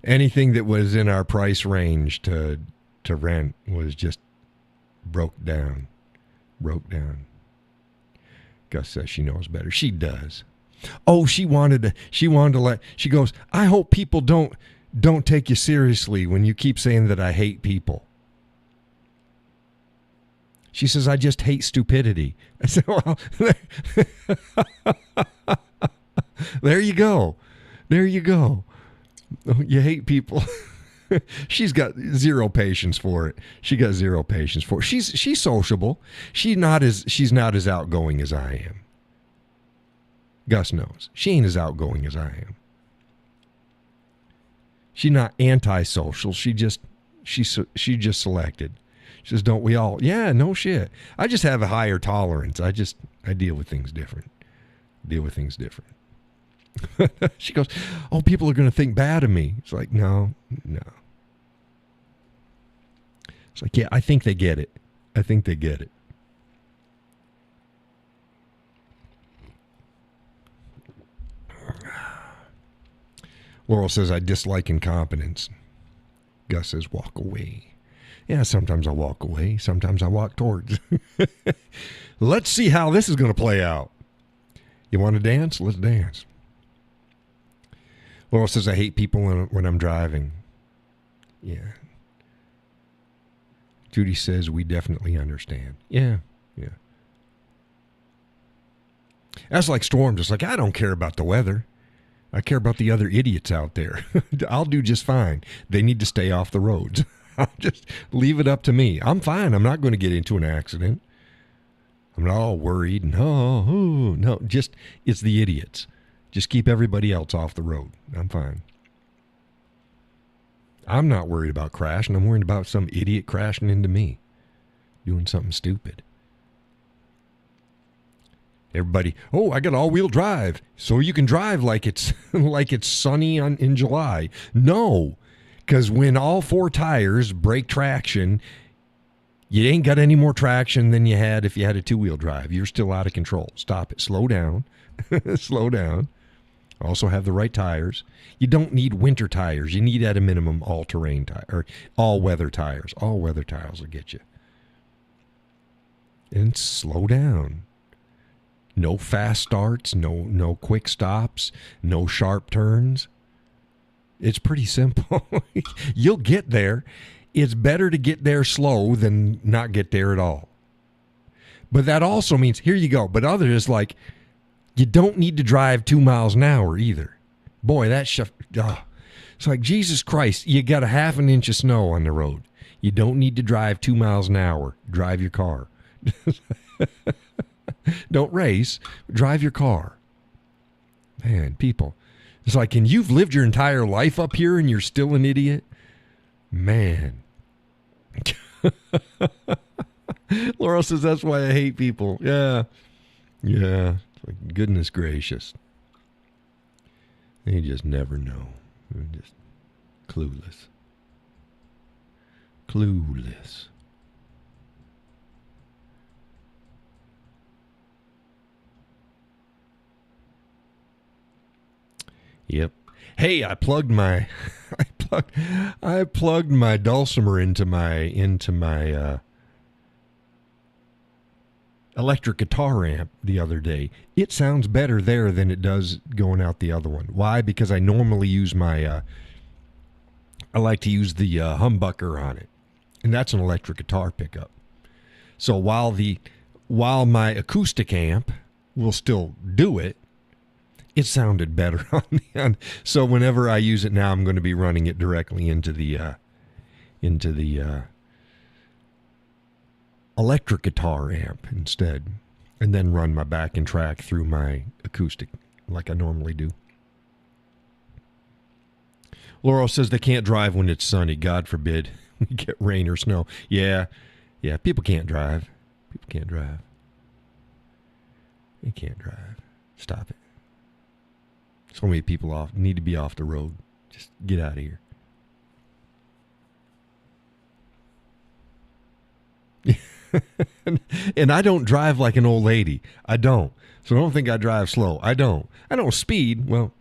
Anything that was in our price range to rent was just broke down. Gus says she knows better. She does. Oh, she wanted to let. She goes, I hope people don't take you seriously when you keep saying that I hate people. She says, I just hate stupidity. I said, well, there you go. You hate people. She's got zero patience for it. She's sociable. She's not as outgoing as I am. Gus knows. She ain't as outgoing as I am. She's not antisocial. She just selected. She says, don't we all? Yeah, no shit. I just have a higher tolerance. I deal with things different. She goes, oh, people are going to think bad of me. It's like, no. It's like, yeah, I think they get it. Laurel says, I dislike incompetence. Gus says, walk away. Yeah, sometimes I walk away. Sometimes I walk towards. Let's see how this is going to play out. You want to dance? Let's dance. Laurel says, I hate people when I'm driving. Yeah. Judy says, we definitely understand. Yeah. That's like storms. It's like, I don't care about the weather. I care about the other idiots out there. I'll do just fine. They need to stay off the roads. Just leave it up to me. I'm fine. I'm not going to get into an accident. I'm not all worried and no. Just it's the idiots. Just keep everybody else off the road. I'm fine. I'm not worried about crashing. I'm worried about some idiot crashing into me, doing something stupid. Everybody, I got all-wheel drive, so you can drive like it's like it's sunny in July. No, because when all four tires break traction, you ain't got any more traction than you had if you had a two-wheel drive. You're still out of control. Stop it. Slow down. Slow down. Also have the right tires. You don't need winter tires. You need at a minimum all-terrain tires or all-weather tires. All-weather tires will get you. And slow down. No fast starts, no quick stops, no sharp turns. It's pretty simple. You'll get there. It's better to get there slow than not get there at all. But that also means, here you go. But others like, you don't need to drive 2 miles an hour either. Boy, that stuff, it's like, Jesus Christ, you got a half an inch of snow on the road. You don't need to drive 2 miles an hour. Drive your car. Don't race. Drive your car. Man, people. It's like, and you've lived your entire life up here and you're still an idiot? Man. Laurel says, that's why I hate people. Yeah. Yeah. It's like, goodness gracious. They just never know. They're just clueless. Clueless. Yep. Hey, I plugged my dulcimer into my electric guitar amp the other day. It sounds better there than it does going out the other one. Why? Because I normally use I like to use the humbucker on it, and that's an electric guitar pickup. So while my acoustic amp will still do it, it sounded better on the end. So whenever I use it now, I'm going to be running it directly into the electric guitar amp instead, and then run my backing track through my acoustic like I normally do. Laurel says they can't drive when it's sunny. God forbid we get rain or snow. Yeah, people can't drive. People can't drive. They can't drive. Stop it. So many people need to be off the road. Just get out of here. And I don't drive like an old lady. I don't. So don't think I drive slow. I don't. I don't speed. Well,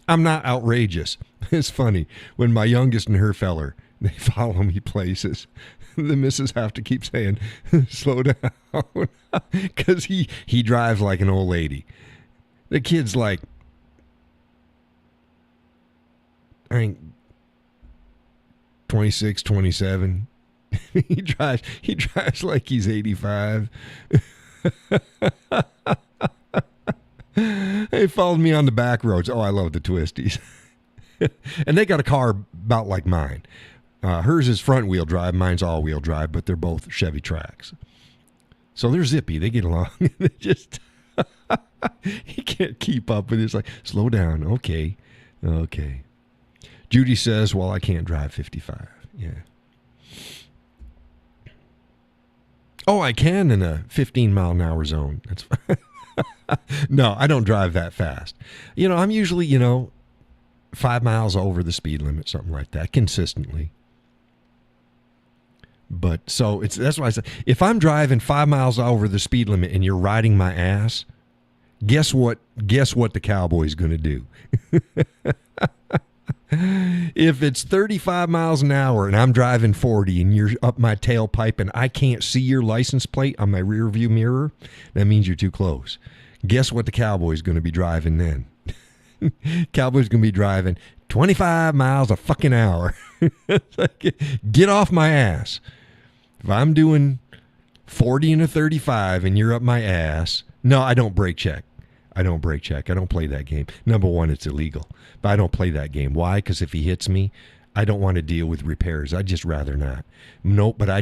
I'm not outrageous. It's funny. When my youngest and her feller, they follow me places, the missus have to keep saying, slow down. Because he drives like an old lady. The kid's like, I think 26, 27. he drives like he's 85. They followed me on the back roads. Oh, I love the twisties. And they got a car about like mine. Hers is front wheel drive, mine's all wheel drive, but they're both Chevy Trax. So they're zippy. They get along. They just he can't keep up with it. It's like, slow down. Okay. Judy says, well, I can't drive 55. Yeah. Oh, I can in a 15-mile-an-hour zone. That's fine. No, I don't drive that fast. I'm usually, 5 miles over the speed limit, something like that, consistently. But so that's why I said, if I'm driving 5 miles over the speed limit and you're riding my ass, guess what the Cowboy's going to do? If it's 35 miles an hour and I'm driving 40 and you're up my tailpipe and I can't see your license plate on my rear view mirror, that means you're too close. Guess what the Cowboy's going to be driving then? Cowboy's going to be driving 25 miles a fucking hour. Get off my ass. If I'm doing 40 and a 35 and you're up my ass, no, I don't brake check. I don't play that game. Number one, it's illegal. But I don't play that game. Why? Because if he hits me, I don't want to deal with repairs. I'd just rather not. Nope, but I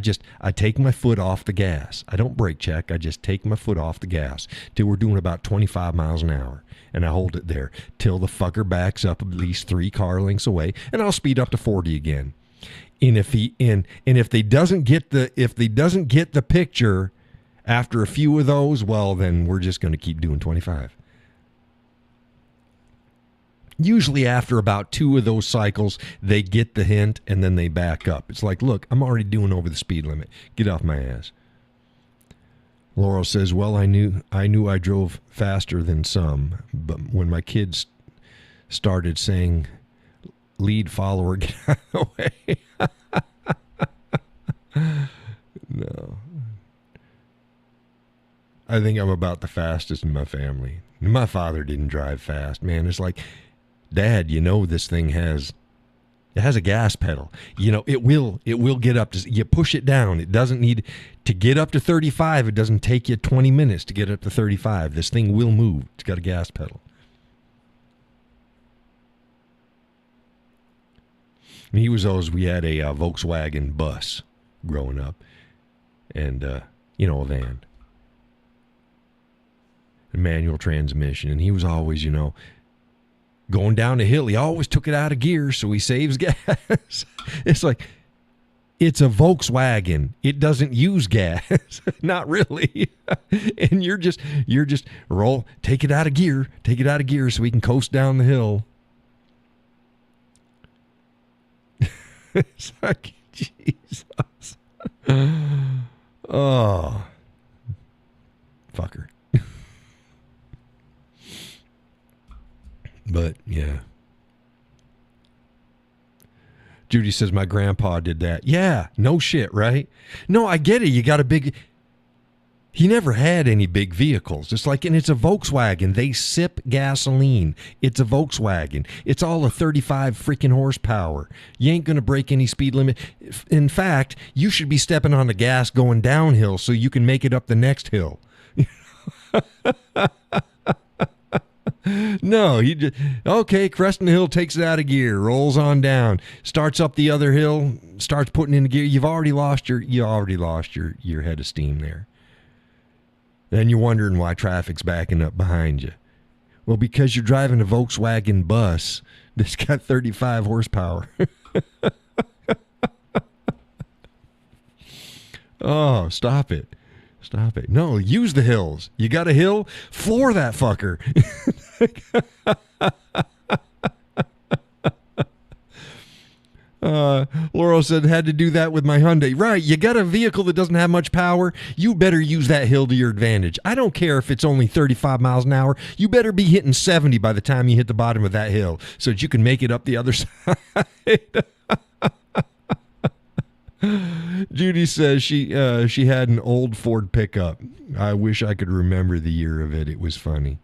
take my foot off the gas. I don't brake check. I just take my foot off the gas till we're doing about 25 miles an hour. And I hold it there till the fucker backs up at least 3 car lengths away, and I'll speed up to 40 again. And if they doesn't get the picture after a few of those, well, then we're just going to keep doing 25. Usually after about 2 of those cycles, they get the hint and then they back up. It's like, look, I'm already doing over the speed limit. Get off my ass. Laurel says, well, I knew I drove faster than some, but when my kids started saying, lead follower, get out of the way. No. I think I'm about the fastest in my family. My father didn't drive fast, man. It's like, Dad, this thing has a gas pedal. It will get up to, you push it down. It doesn't need to get up to 35. It doesn't take you 20 minutes to get up to 35. This thing will move. It's got a gas pedal. And we had a Volkswagen bus growing up, and a van, a manual transmission, and he was always, going down the hill. He always took it out of gear so he saves gas. It's like, it's a Volkswagen. It doesn't use gas. Not really. And you're just take it out of gear so we can coast down the hill. It's like, Jesus. Oh, fucker. But, yeah. Judy says, my grandpa did that. Yeah, no shit, right? No, I get it. You got a big... He never had any big vehicles. It's like, and it's a Volkswagen. They sip gasoline. It's a Volkswagen. It's all a 35 freaking horsepower. You ain't going to break any speed limit. In fact, you should be stepping on the gas going downhill so you can make it up the next hill. No, okay, cresting the hill, takes it out of gear, rolls on down, starts up the other hill, starts putting in gear. You've already lost your head of steam there. Then you're wondering why traffic's backing up behind you. Well, because you're driving a Volkswagen bus that's got 35 horsepower. Oh, stop it. Stop it. No, use the hills. You got a hill? Floor that fucker. Laurel said, had to do that with my Hyundai. Right, you got a vehicle that doesn't have much power. You better use that hill to your advantage. I don't care if it's only 35 miles an hour. You better be hitting 70 by the time you hit the bottom of that hill so that you can make it up the other side. Judy says she had an old Ford pickup. I wish I could remember the year of it. It was funny.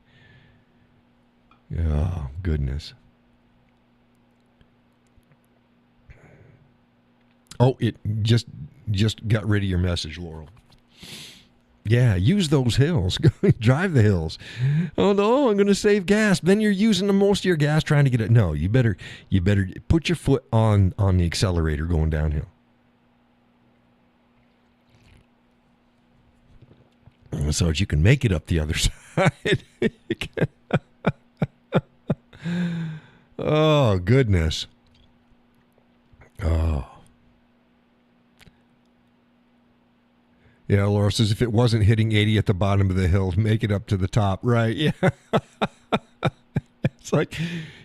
Oh, goodness. Oh, it just got rid of your message, Laurel. Yeah, use those hills. Drive the hills. Oh, no, I'm going to save gas. Then you're using the most of your gas trying to get it. No, you better put your foot on the accelerator going downhill. So that you can make it up the other side. Oh, goodness. Oh. Yeah, Laura says, if it wasn't hitting 80 at the bottom of the hill, make it up to the top. Right, yeah. It's like,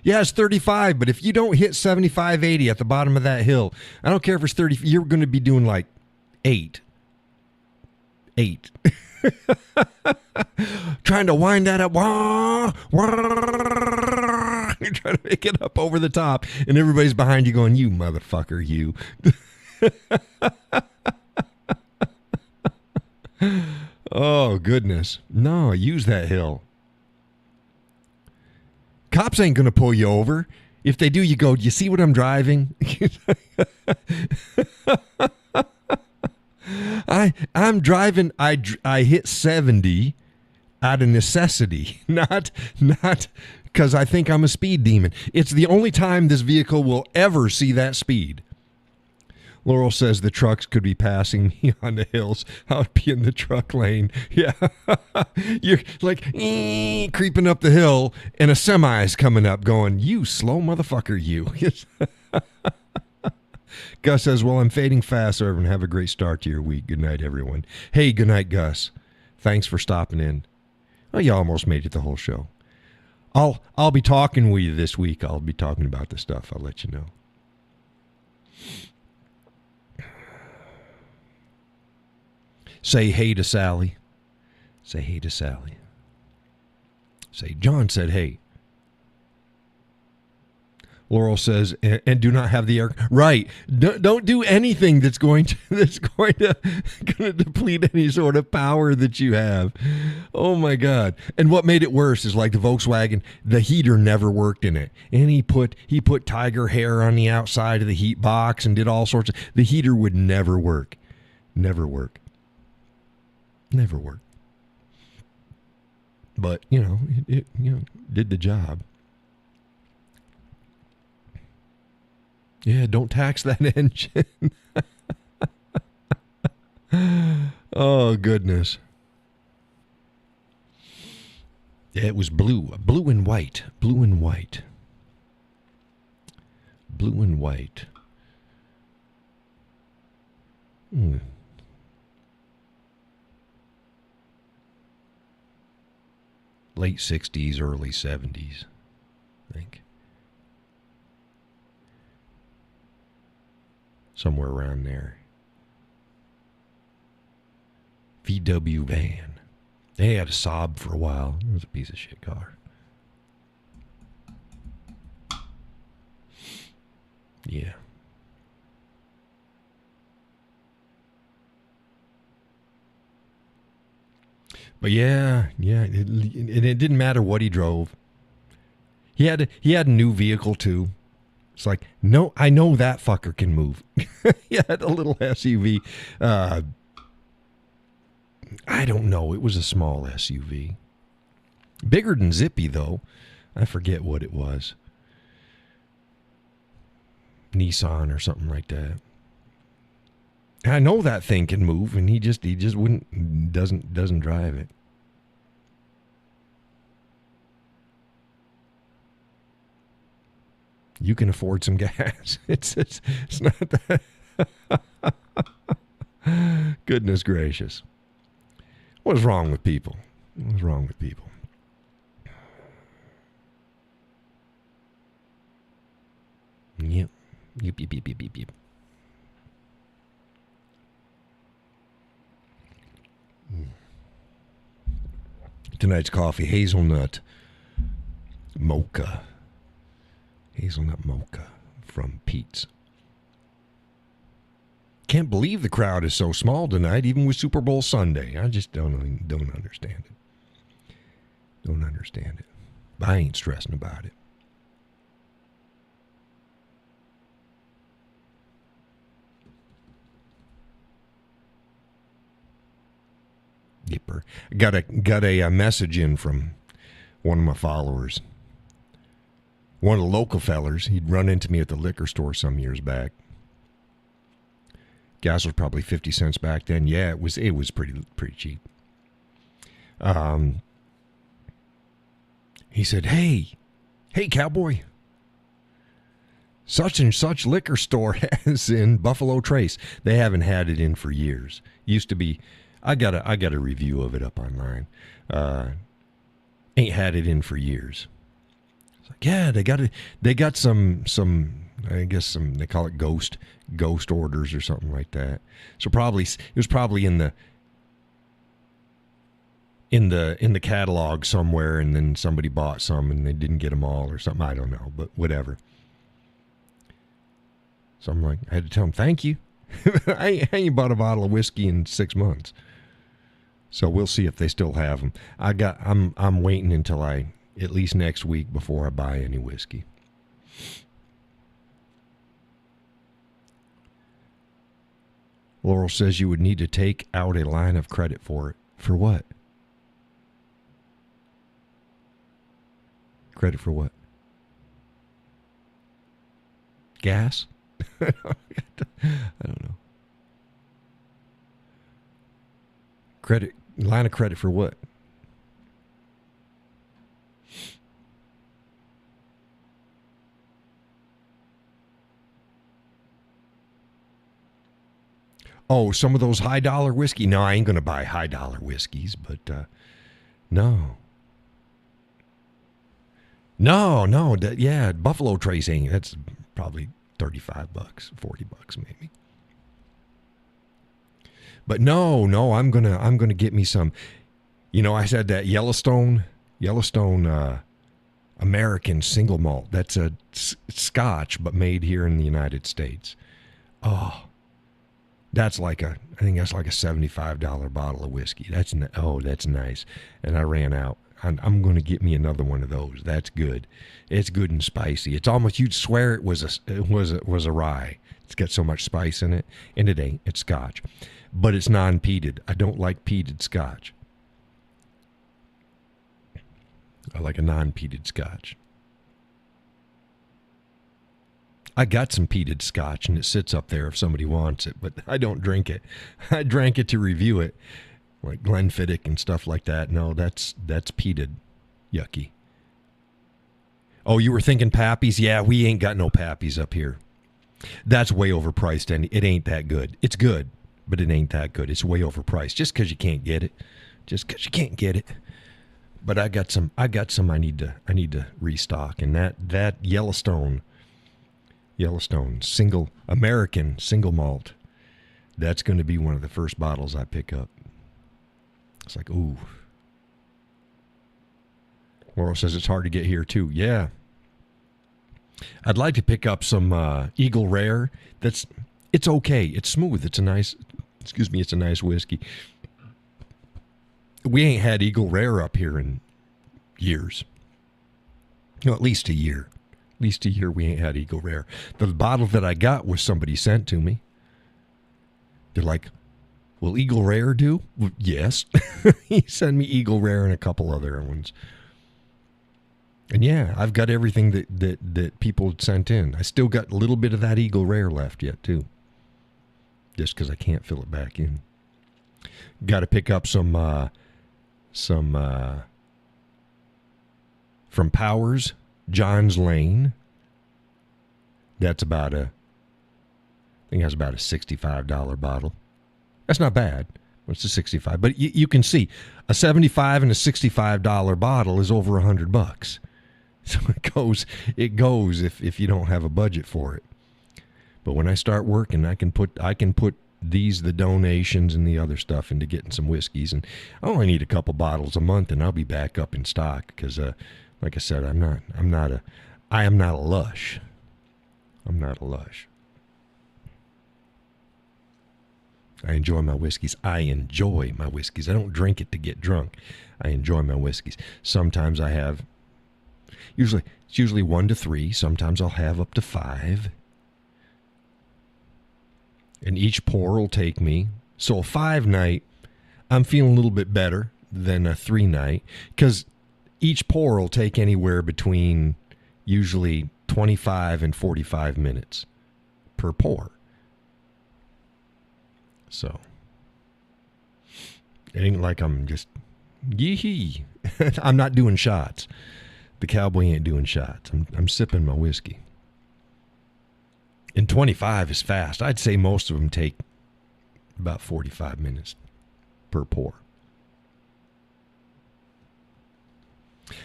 yeah, it's 35, but if you don't hit 75, 80 at the bottom of that hill, I don't care if it's 30, you're going to be doing like 8. Trying to wind that up. You're trying to make it up over the top, and everybody's behind you going, you motherfucker, you. Oh, goodness. No, use that hill. Cops ain't going to pull you over. If they do, you go, do you see what I'm driving? I'm driving. I hit 70 out of necessity, not because I think I'm a speed demon. It's the only time this vehicle will ever see that speed. Laurel says the trucks could be passing me on the hills. I would be in the truck lane. Yeah. You're like creeping up the hill, and a semi's coming up going, you slow motherfucker, you. Gus says, well, I'm fading fast, so everyone have a great start to your week. Good night, everyone. Hey, good night, Gus. Thanks for stopping in. Oh, you almost made it the whole show. I'll be talking with you this week. I'll be talking about the stuff. I'll let you know. Say hey to Sally. Say hey to Sally. Say, John said hey. Laurel says, and do not have the air. Right. Don't do anything that's going to deplete any sort of power that you have. Oh my God. And what made it worse is like the Volkswagen, the heater never worked in it. And he put tiger hair on the outside of the heat box and did all sorts of, the heater would never work. Never work. Never worked. But, it did the job. Yeah, don't tax that engine. Oh, goodness. Yeah, it was blue and white. Blue and white. Blue and white. Late 60s, early 70s, I think. Somewhere around there. VW van. They had a Saab for a while. It was a piece of shit car. Yeah. But yeah, it didn't matter what he drove. He had a new vehicle too. It's like, no, I know that fucker can move. He had a little SUV. I don't know. It was a small SUV. Bigger than Zippy though. I forget what it was. Nissan or something like that. I know that thing can move, and he just doesn't drive it. You can afford some gas. It's not that. Goodness gracious. What is wrong with people? What is wrong with people? Yep. Yep. Tonight's coffee, hazelnut mocha. Hazelnut mocha from Pete's. Can't believe the crowd is so small tonight, even with Super Bowl Sunday. I just don't understand it. Don't understand it. But I ain't stressing about it. Yipper. Got a message in from one of my followers. One of the local fellers. He'd run into me at the liquor store some years back. Gas was probably 50 cents back then. Yeah, it was pretty cheap. He said, Hey, Cowboy. Such and such liquor store has in Buffalo Trace. They haven't had it in for years. Used to be. I got a review of it up online. Ain't had it in for years. It's like, yeah, they got some I guess some, they call it ghost orders or something like that. So it was probably in the catalog somewhere, and then somebody bought some and they didn't get them all or something. I don't know, but whatever. So I'm like, I had to tell them thank you. I ain't bought a bottle of whiskey in 6 months. So we'll see if they still have them. I'm waiting until at least next week before I buy any whiskey. Laurel says you would need to take out a line of credit for it. For what? Credit for what? Gas? I don't know. Line of credit for what? Oh, some of those high dollar whiskey. No, I ain't gonna buy high dollar whiskeys, but no. No, yeah, Buffalo Trace ain't. That's probably $35, $40 maybe. But no, I'm gonna get me some. You know, I said that Yellowstone American single malt. That's a Scotch, but made here in the United States. Oh, I think that's like a $75 bottle of whiskey. That's nice. And I ran out. I'm going to get me another one of those. That's good. It's good and spicy. It's almost, you'd swear it was a rye. It's got so much spice in it, and it ain't. It's Scotch, but it's non-peated. I don't like peated Scotch. I like a non-peated Scotch. I got some peated Scotch, and it sits up there if somebody wants it, but I don't drink it. I drank it to review it, like Glenfiddich and stuff like that. No, that's peated. Yucky. Oh, you were thinking Pappy's? Yeah, we ain't got no Pappy's up here. That's way overpriced, and it ain't that good. It's good, but it ain't that good. It's way overpriced just because you can't get it. But I got some I need to restock, and that Yellowstone American single malt, that's going to be one of the first bottles I pick up. It's like, ooh. Laurel says it's hard to get here too. Yeah. I'd like to pick up some Eagle Rare. It's okay. It's smooth. It's a nice whiskey. We ain't had Eagle Rare up here in years. No, at least a year. At least a year we ain't had Eagle Rare. The bottle that I got was somebody sent to me. They're like, will Eagle Rare do? Well, yes. He sent me Eagle Rare and a couple other ones. And yeah, I've got everything that people sent in. I still got a little bit of that Eagle Rare left yet, too. Just because I can't fill it back in. Got to pick up some from Powers, John's Lane. That's about a $65 bottle. That's not bad. It's a $65, but you can see a $75 and a $65 bottle is over $100. So it goes if you don't have a budget for it. But when I start working, I can put the donations and the other stuff into getting some whiskeys, and I only need a couple bottles a month, and I'll be back up in stock because, like I said, I am not a lush. I'm not a lush. I enjoy my whiskeys. I don't drink it to get drunk. I enjoy my whiskeys. Sometimes I have, it's usually 1 to 3. Sometimes I'll have up to 5. And each pour will take me. So a 5 night, I'm feeling a little bit better than a 3 night because each pour will take anywhere between usually 25 and 45 minutes per pour. So it ain't like I'm just yee-hee. I'm not doing shots. The Cowboy ain't doing shots. I'm sipping my whiskey. And 25 is fast. I'd say most of them take about 45 minutes per pour.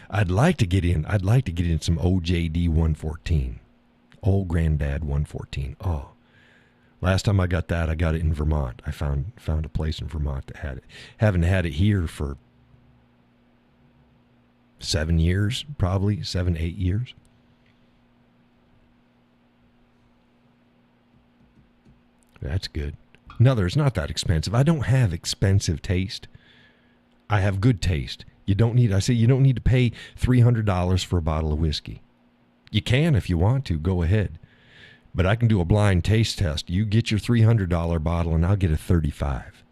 I'd like to get in some OJD 114. Old Granddad 114. Oh. Last time I got that, I got it in Vermont. I found a place in Vermont that had it. Haven't had it here for 7 years, probably 7, 8 years. That's good. Another, it's not that expensive. I don't have expensive taste. I have good taste. You don't need to pay $300 for a bottle of whiskey. You can if you want to, go ahead. But I can do a blind taste test. You get your $300 bottle and I'll get a 35.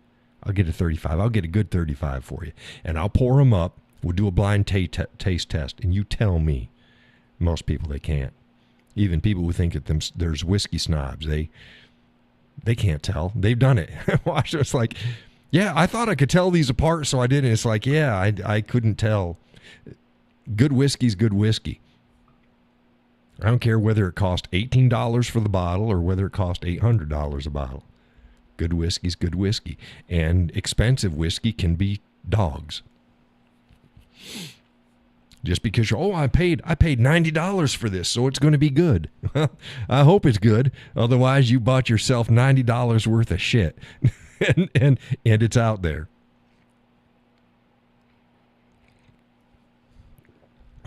I'll get a good 35 for you. And I'll pour them up We'll do a blind taste test, and you tell me. Most people, they can't. Even people who think that there's whiskey snobs, they can't tell. They've done it. Watch, it's like, yeah, I thought I could tell these apart, so I didn't. It's like, yeah, I couldn't tell. Good whiskey's good whiskey. I don't care whether it cost $18 for the bottle or whether it cost $800 a bottle. Good whiskey's good whiskey. And expensive whiskey can be dogs. Just because I paid $90 for this, so it's going to be good. Well, I hope it's good. Otherwise, you bought yourself $90 worth of shit. and it's out there.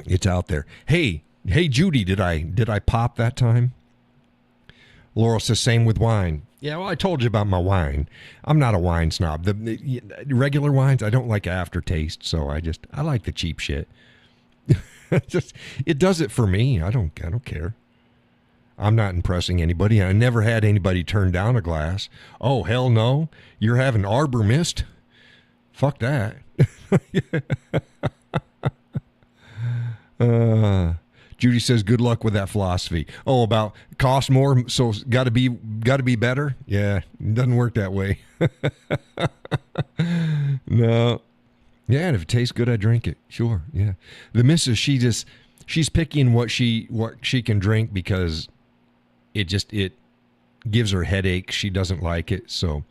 It's out there. Hey, Judy, did I pop that time? Laurel says, same with wine. Yeah, well, I told you about my wine. I'm not a wine snob. The regular wines, I don't like aftertaste, so I like the cheap shit. It does it for me. I don't care. I'm not impressing anybody. I never had anybody turn down a glass. Oh, hell no. You're having Arbor Mist? Fuck that. Judy says, good luck with that philosophy. Oh, about cost more, so got to be better? Yeah, it doesn't work that way. No. Yeah, and if it tastes good, I drink it. Sure, yeah. The missus, she's picking what she can drink because it gives her headaches. She doesn't like it, so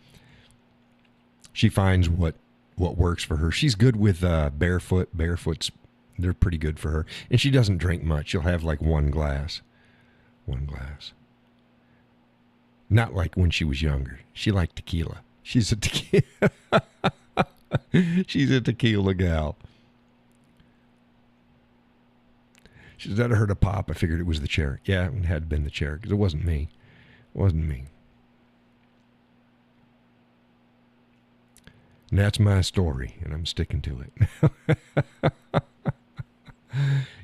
she finds what works for her. She's good with barefoot. Barefoot's, they're pretty good for her. And she doesn't drink much. She'll have like one glass. Not like when she was younger. She liked tequila. She's a tequila gal. She says, that hurt a pop. I figured it was the chair. Yeah, it had been the chair because it wasn't me. And that's my story, and I'm sticking to it.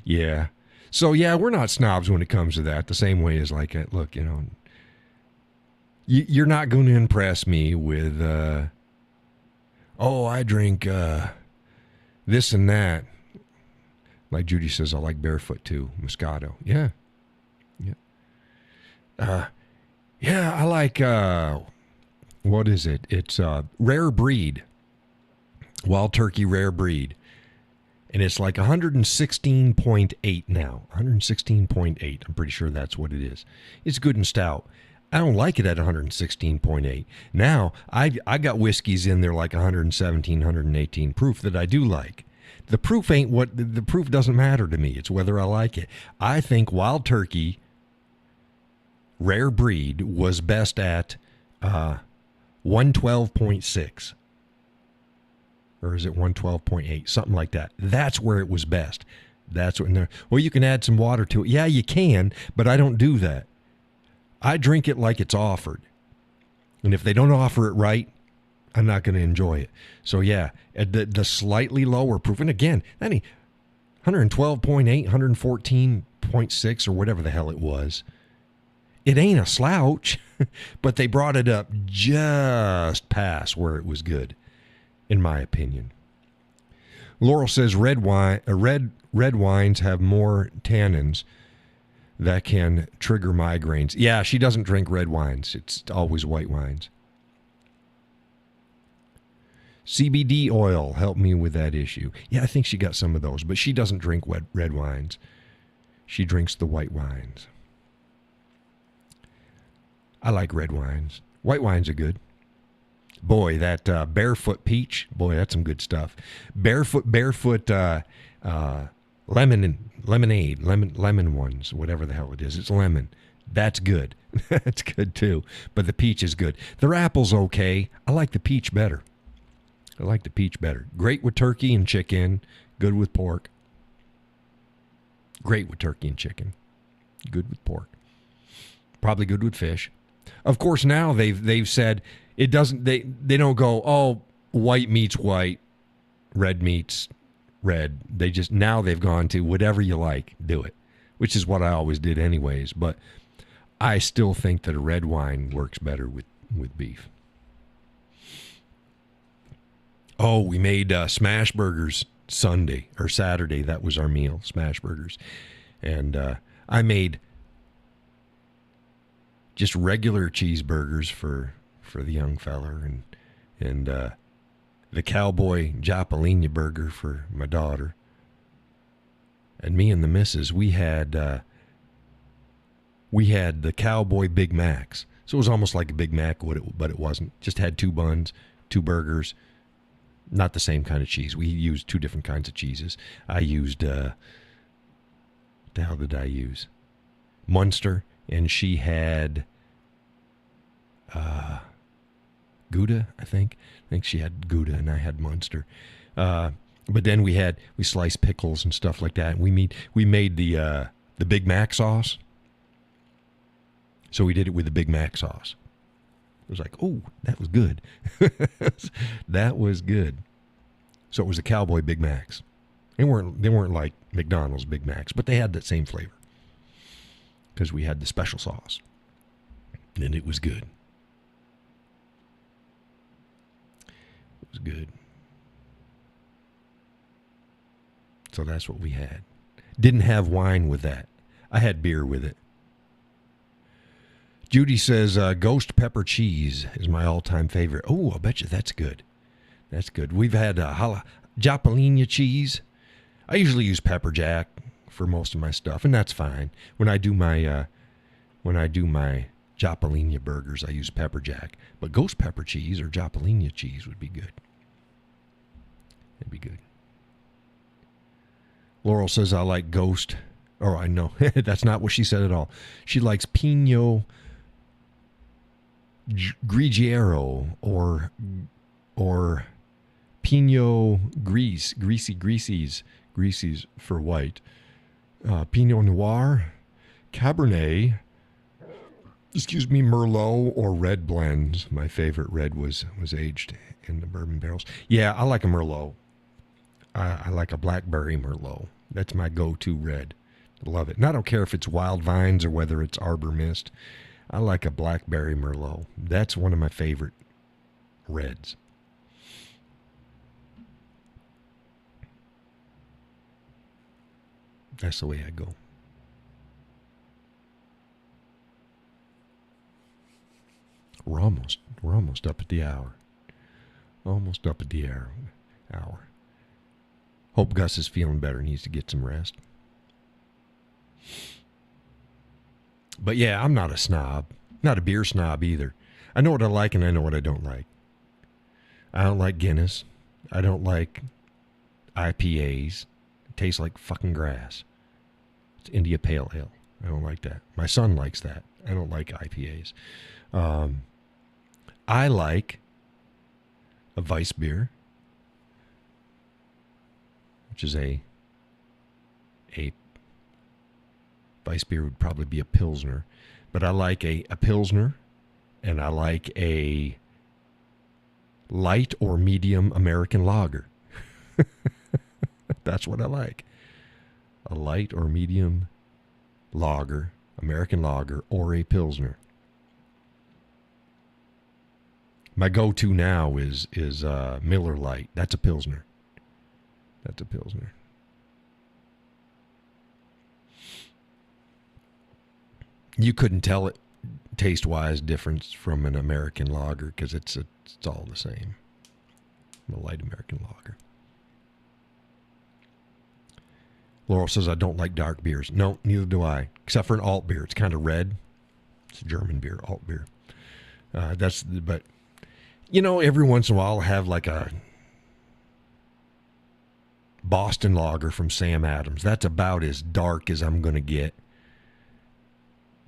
Yeah. So, yeah, we're not snobs when it comes to that. The same way as like, look, you're not going to impress me with, I drink this and that. Like Judy says, I like barefoot too. Moscato. Yeah. Yeah, I like, what is it? It's rare breed. Wild turkey rare breed. And it's like 116.8 now. 116.8. I'm pretty sure that's what it is. It's good and stout. I don't like it at 116.8. Now, I got whiskeys in there like 117, 118 proof that I do like. The proof the proof doesn't matter to me. It's whether I like it. I think Wild Turkey Rare Breed was best at 112.6. Or is it 112.8? Something like that. That's where it was best. That's what. Well, you can add some water to it. Yeah, you can, but I don't do that. I drink it like it's offered. And if they don't offer it right, I'm not going to enjoy it. So, yeah, the slightly lower proof. And again, 112.8, 114.6 or whatever the hell it was. It ain't a slouch, but they brought it up just past where it was good, in my opinion. Laurel says red wines have more tannins that can trigger migraines. Yeah, she doesn't drink red wines. It's always white wines. CBD oil helped me with that issue. Yeah, I think she got some of those, but she doesn't drink red wines. She drinks the white wines. I like red wines. White wines are good. Boy, that barefoot peach, boy, that's some good stuff. Barefoot lemon ones, whatever the hell it is. It's lemon. That's good. That's good too. But the peach is good. Their apple's okay. I like the peach better. Great with turkey and chicken. Good with pork. Great with turkey and chicken. Good with pork. Probably good with fish. Of course, now they've said it doesn't. They don't go, oh, white meat's white, red meat's red. Now they've gone to whatever you like, do it, which is what I always did anyways. But I still think that a red wine works better with beef. Oh, we made smash burgers Sunday or Saturday, that was our meal, smash burgers. And I made just regular cheeseburgers for the young feller, and the Cowboy Jalapeno burger for my daughter. And me and the missus, we had the Cowboy Big Macs. So it was almost like a Big Mac, but it wasn't. Just had 2 buns, 2 burgers, not the same kind of cheese. We used 2 different kinds of cheeses. I used, what the hell did I use? Munster, and she had Gouda, I think. I think she had Gouda and I had Munster. But then we sliced pickles and stuff like that. And we made the Big Mac sauce. So we did it with the Big Mac sauce. It was like, oh, that was good. That was good. So it was the Cowboy Big Macs. They weren't like McDonald's Big Macs, but they had that same flavor because we had the special sauce, and it was good. It was good. So that's what we had. Didn't have wine with that. I had beer with it. Judy says, ghost pepper cheese is my all-time favorite. Oh, I bet you that's good. That's good. We've had jalapeno cheese. I usually use pepper jack for most of my stuff, and that's fine. When I do my jalapeno burgers, I use pepper jack. But ghost pepper cheese or jalapeno cheese would be good. It'd be good. Laurel says, I like ghost. Oh, I know. That's not what she said at all. She likes Pinot Grigio or Pinot Greases for white. Pinot Noir, Cabernet, Merlot or red blends. My favorite red was aged in the bourbon barrels. Yeah, I like a Merlot. I like a blackberry Merlot. That's my go-to red. Love it. And I don't care if it's wild vines or whether it's arbor mist. I like a blackberry Merlot. That's one of my favorite reds. That's the way I go. We're almost up at the hour. Almost up at the hour. Hope Gus is feeling better. Needs to get some rest. But yeah, I'm not a snob. Not a beer snob either. I know what I like and I know what I don't like. I don't like Guinness. I don't like IPAs. It tastes like fucking grass. It's India Pale Ale. I don't like that. My son likes that. I don't like IPAs. I like a Weiss beer, which is a Weiss beer would probably be a Pilsner. But I like a Pilsner, and I like a light or medium American lager. That's what I like. A light or medium lager, American lager, or a Pilsner. My go-to now is Miller Lite. That's a Pilsner. That's a Pilsner. You couldn't tell it taste-wise difference from an American lager because it's all the same. A light American lager. Laurel says, I don't like dark beers. No, neither do I. Except for an alt beer. It's kind of red. It's a German beer, alt beer. But, you know, every once in a while I'll have like a Boston lager from Sam Adams. That's about as dark as I'm going to get.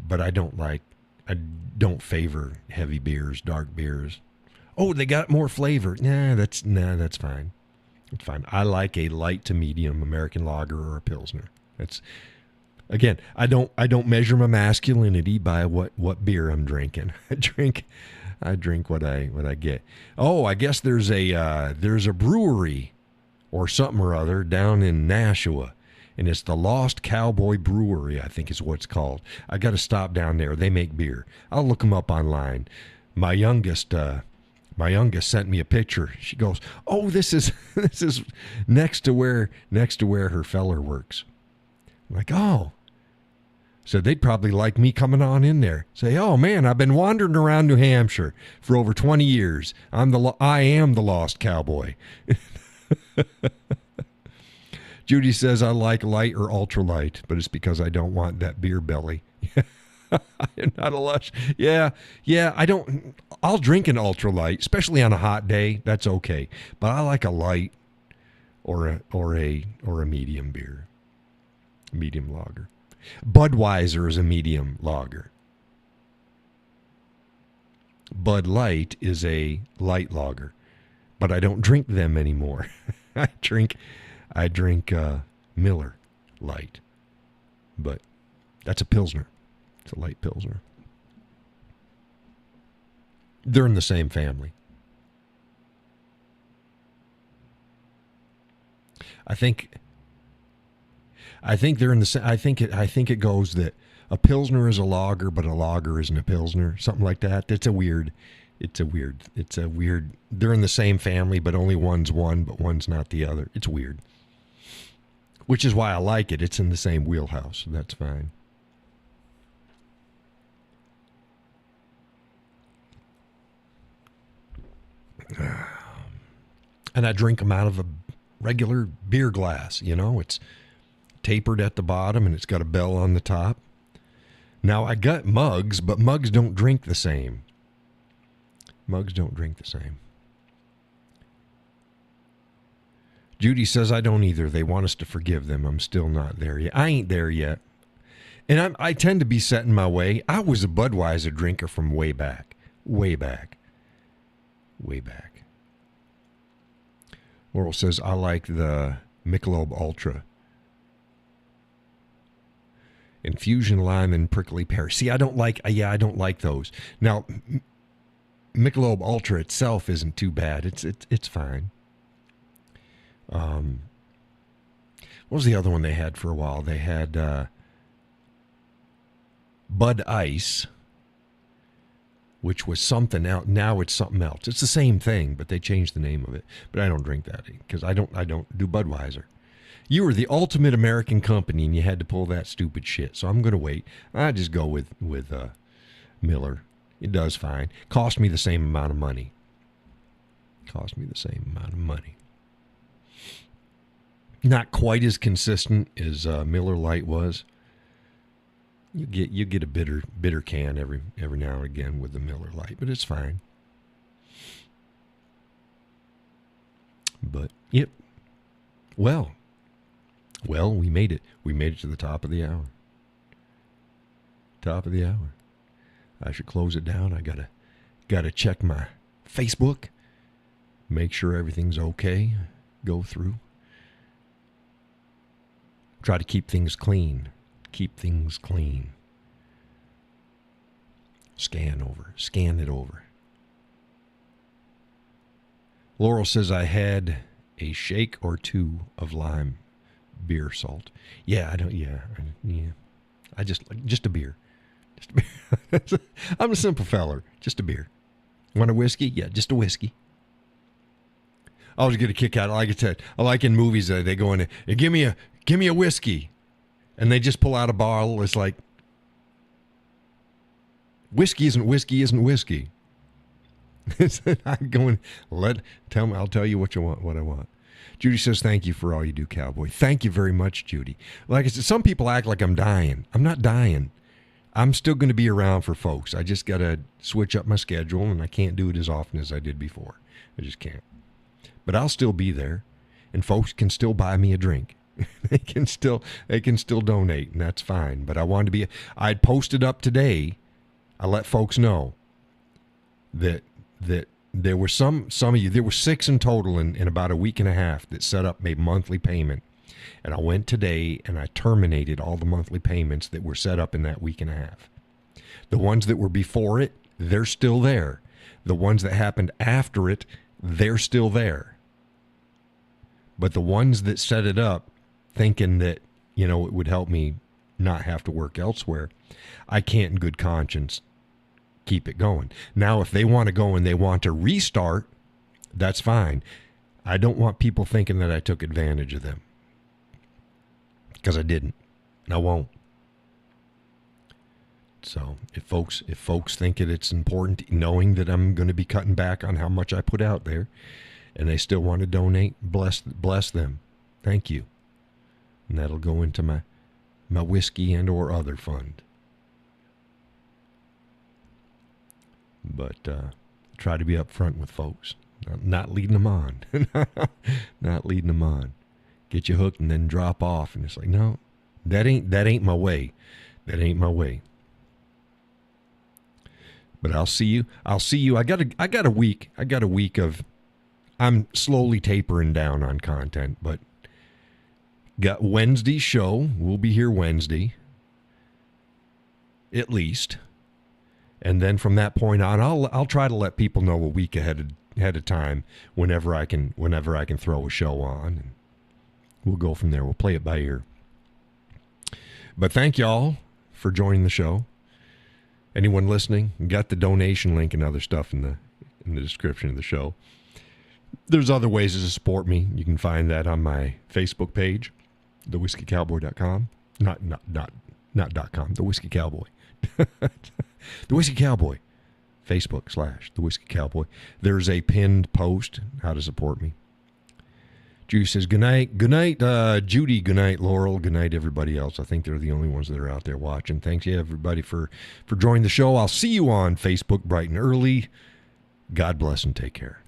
But I don't favor heavy beers, dark beers. Oh, they got more flavor. That's fine. It's fine. I like a light to medium American lager or a Pilsner. That's, again, I don't measure my masculinity by what beer I'm drinking. I drink what I get. Oh, I guess there's a brewery or something or other down in Nashua. And it's the Lost Cowboy Brewery, I think is what it's called. I got to stop down there. They make beer. I'll look them up online. My youngest My youngest sent me a picture. She goes, "Oh, this is this is next to where her feller works." I'm like, "Oh." So they'd probably like me coming on in there. Say, "Oh man, I've been wandering around New Hampshire for over 20 years. I am the lost cowboy." Judy says, "I like light or ultralight, but it's because I don't want that beer belly." I'm not a lush. Yeah, I don't. I'll drink an ultralight, especially on a hot day. That's okay. But I like a light or a medium beer, medium lager. Budweiser is a medium lager. Bud Light is a light lager, but I don't drink them anymore. I drink Miller Light, but that's a Pilsner. It's a light Pilsner. They're in the same family. I think they're in the same. I think it goes that a Pilsner is a lager, but a lager isn't a Pilsner. Something like that. It's a weird. They're in the same family, but only one's one, but one's not the other. It's weird. Which is why I like it. It's in the same wheelhouse. So that's fine. And I drink them out of a regular beer glass. You know, it's tapered at the bottom and it's got a bell on the top. Now I got mugs, but mugs don't drink the same. Mugs don't drink the same. Judy says, "I don't either. They want us to forgive them. I'm still not there yet." I ain't there yet. And I tend to be set in my way. I was a Budweiser drinker from way back. Way back. Laurel says, "I like the Michelob Ultra. Infusion lime and prickly pear." See, I don't like those. Now, Michelob Ultra itself isn't too bad. It's fine. What was the other one they had for a while? They had Bud Ice, which was something else. Now it's something else. It's the same thing, but they changed the name of it. But I don't drink that because I don't do Budweiser. You were the ultimate American company, and you had to pull that stupid shit. So I'm going to wait. I just go with Miller. It does fine. Cost me the same amount of money. Not quite as consistent as Miller Lite was. You get a bitter can every now and again with the Miller Lite, but it's fine. But yep. Well, we made it. We made it to the top of the hour. I should close it down. I gotta check my Facebook, make sure everything's okay. Go through. Try to keep things clean. Scan it over. Laurel says, "I had a shake or two of lime beer salt." Yeah, I just a beer. I'm a simple feller. Just a beer. Want a whiskey? Yeah, just a whiskey. I always get a kick out. Like I said, I like in movies they go in there, give me a whiskey, and they just pull out a bottle. It's like, whiskey isn't whiskey. I'm going. I'll tell you what I want. Judy says, "Thank you for all you do, Cowboy." Thank you very much, Judy. Like I said, some people act like I'm dying. I'm not dying. I'm still going to be around for folks. I just got to switch up my schedule, and I can't do it as often as I did before. I just can't. But I'll still be there, and folks can still buy me a drink. They can still donate, and that's fine. But I wanted to be. I'd posted up today. I let folks know that there were some of you. There were 6 in total in about a week and a half that set up a monthly payment. And I went today and I terminated all the monthly payments that were set up in that week and a half. The ones that were before it, they're still there. The ones that happened after it, they're still there. But the ones that set it up thinking that, it would help me not have to work elsewhere, I can't in good conscience keep it going. Now, if they want to go and they want to restart, that's fine. I don't want people thinking that I took advantage of them, because I didn't. And I won't. So if folks think that it's important, knowing that I'm going to be cutting back on how much I put out there, and they still want to donate, bless them. Thank you. And that'll go into my whiskey and or other fund. But try to be upfront with folks. Not leading them on. Not leading them on. Get you hooked and then drop off. And it's like, no, that ain't my way. That ain't my way. But I'll see you. I got a week. I got a week of, I'm slowly tapering down on content, but got Wednesday's show. We'll be here Wednesday, at least. And then from that point on, I'll try to let people know a week ahead of time whenever I can throw a show on, and we'll go from there. We'll play it by ear. But thank y'all for joining the show. Anyone listening, got the donation link and other stuff in the description of the show. There's other ways to support me. You can find that on my Facebook page, thewhiskeycowboy.com. Not .com, the Whiskey Cowboy. The Whiskey Cowboy. Facebook / The Whiskey Cowboy. There's a pinned post how to support me. Judy says, good night, Judy, good night, Laurel, good night, everybody else. I think they're the only ones that are out there watching. Thanks, everybody, for joining the show. I'll see you on Facebook bright and early. God bless and take care.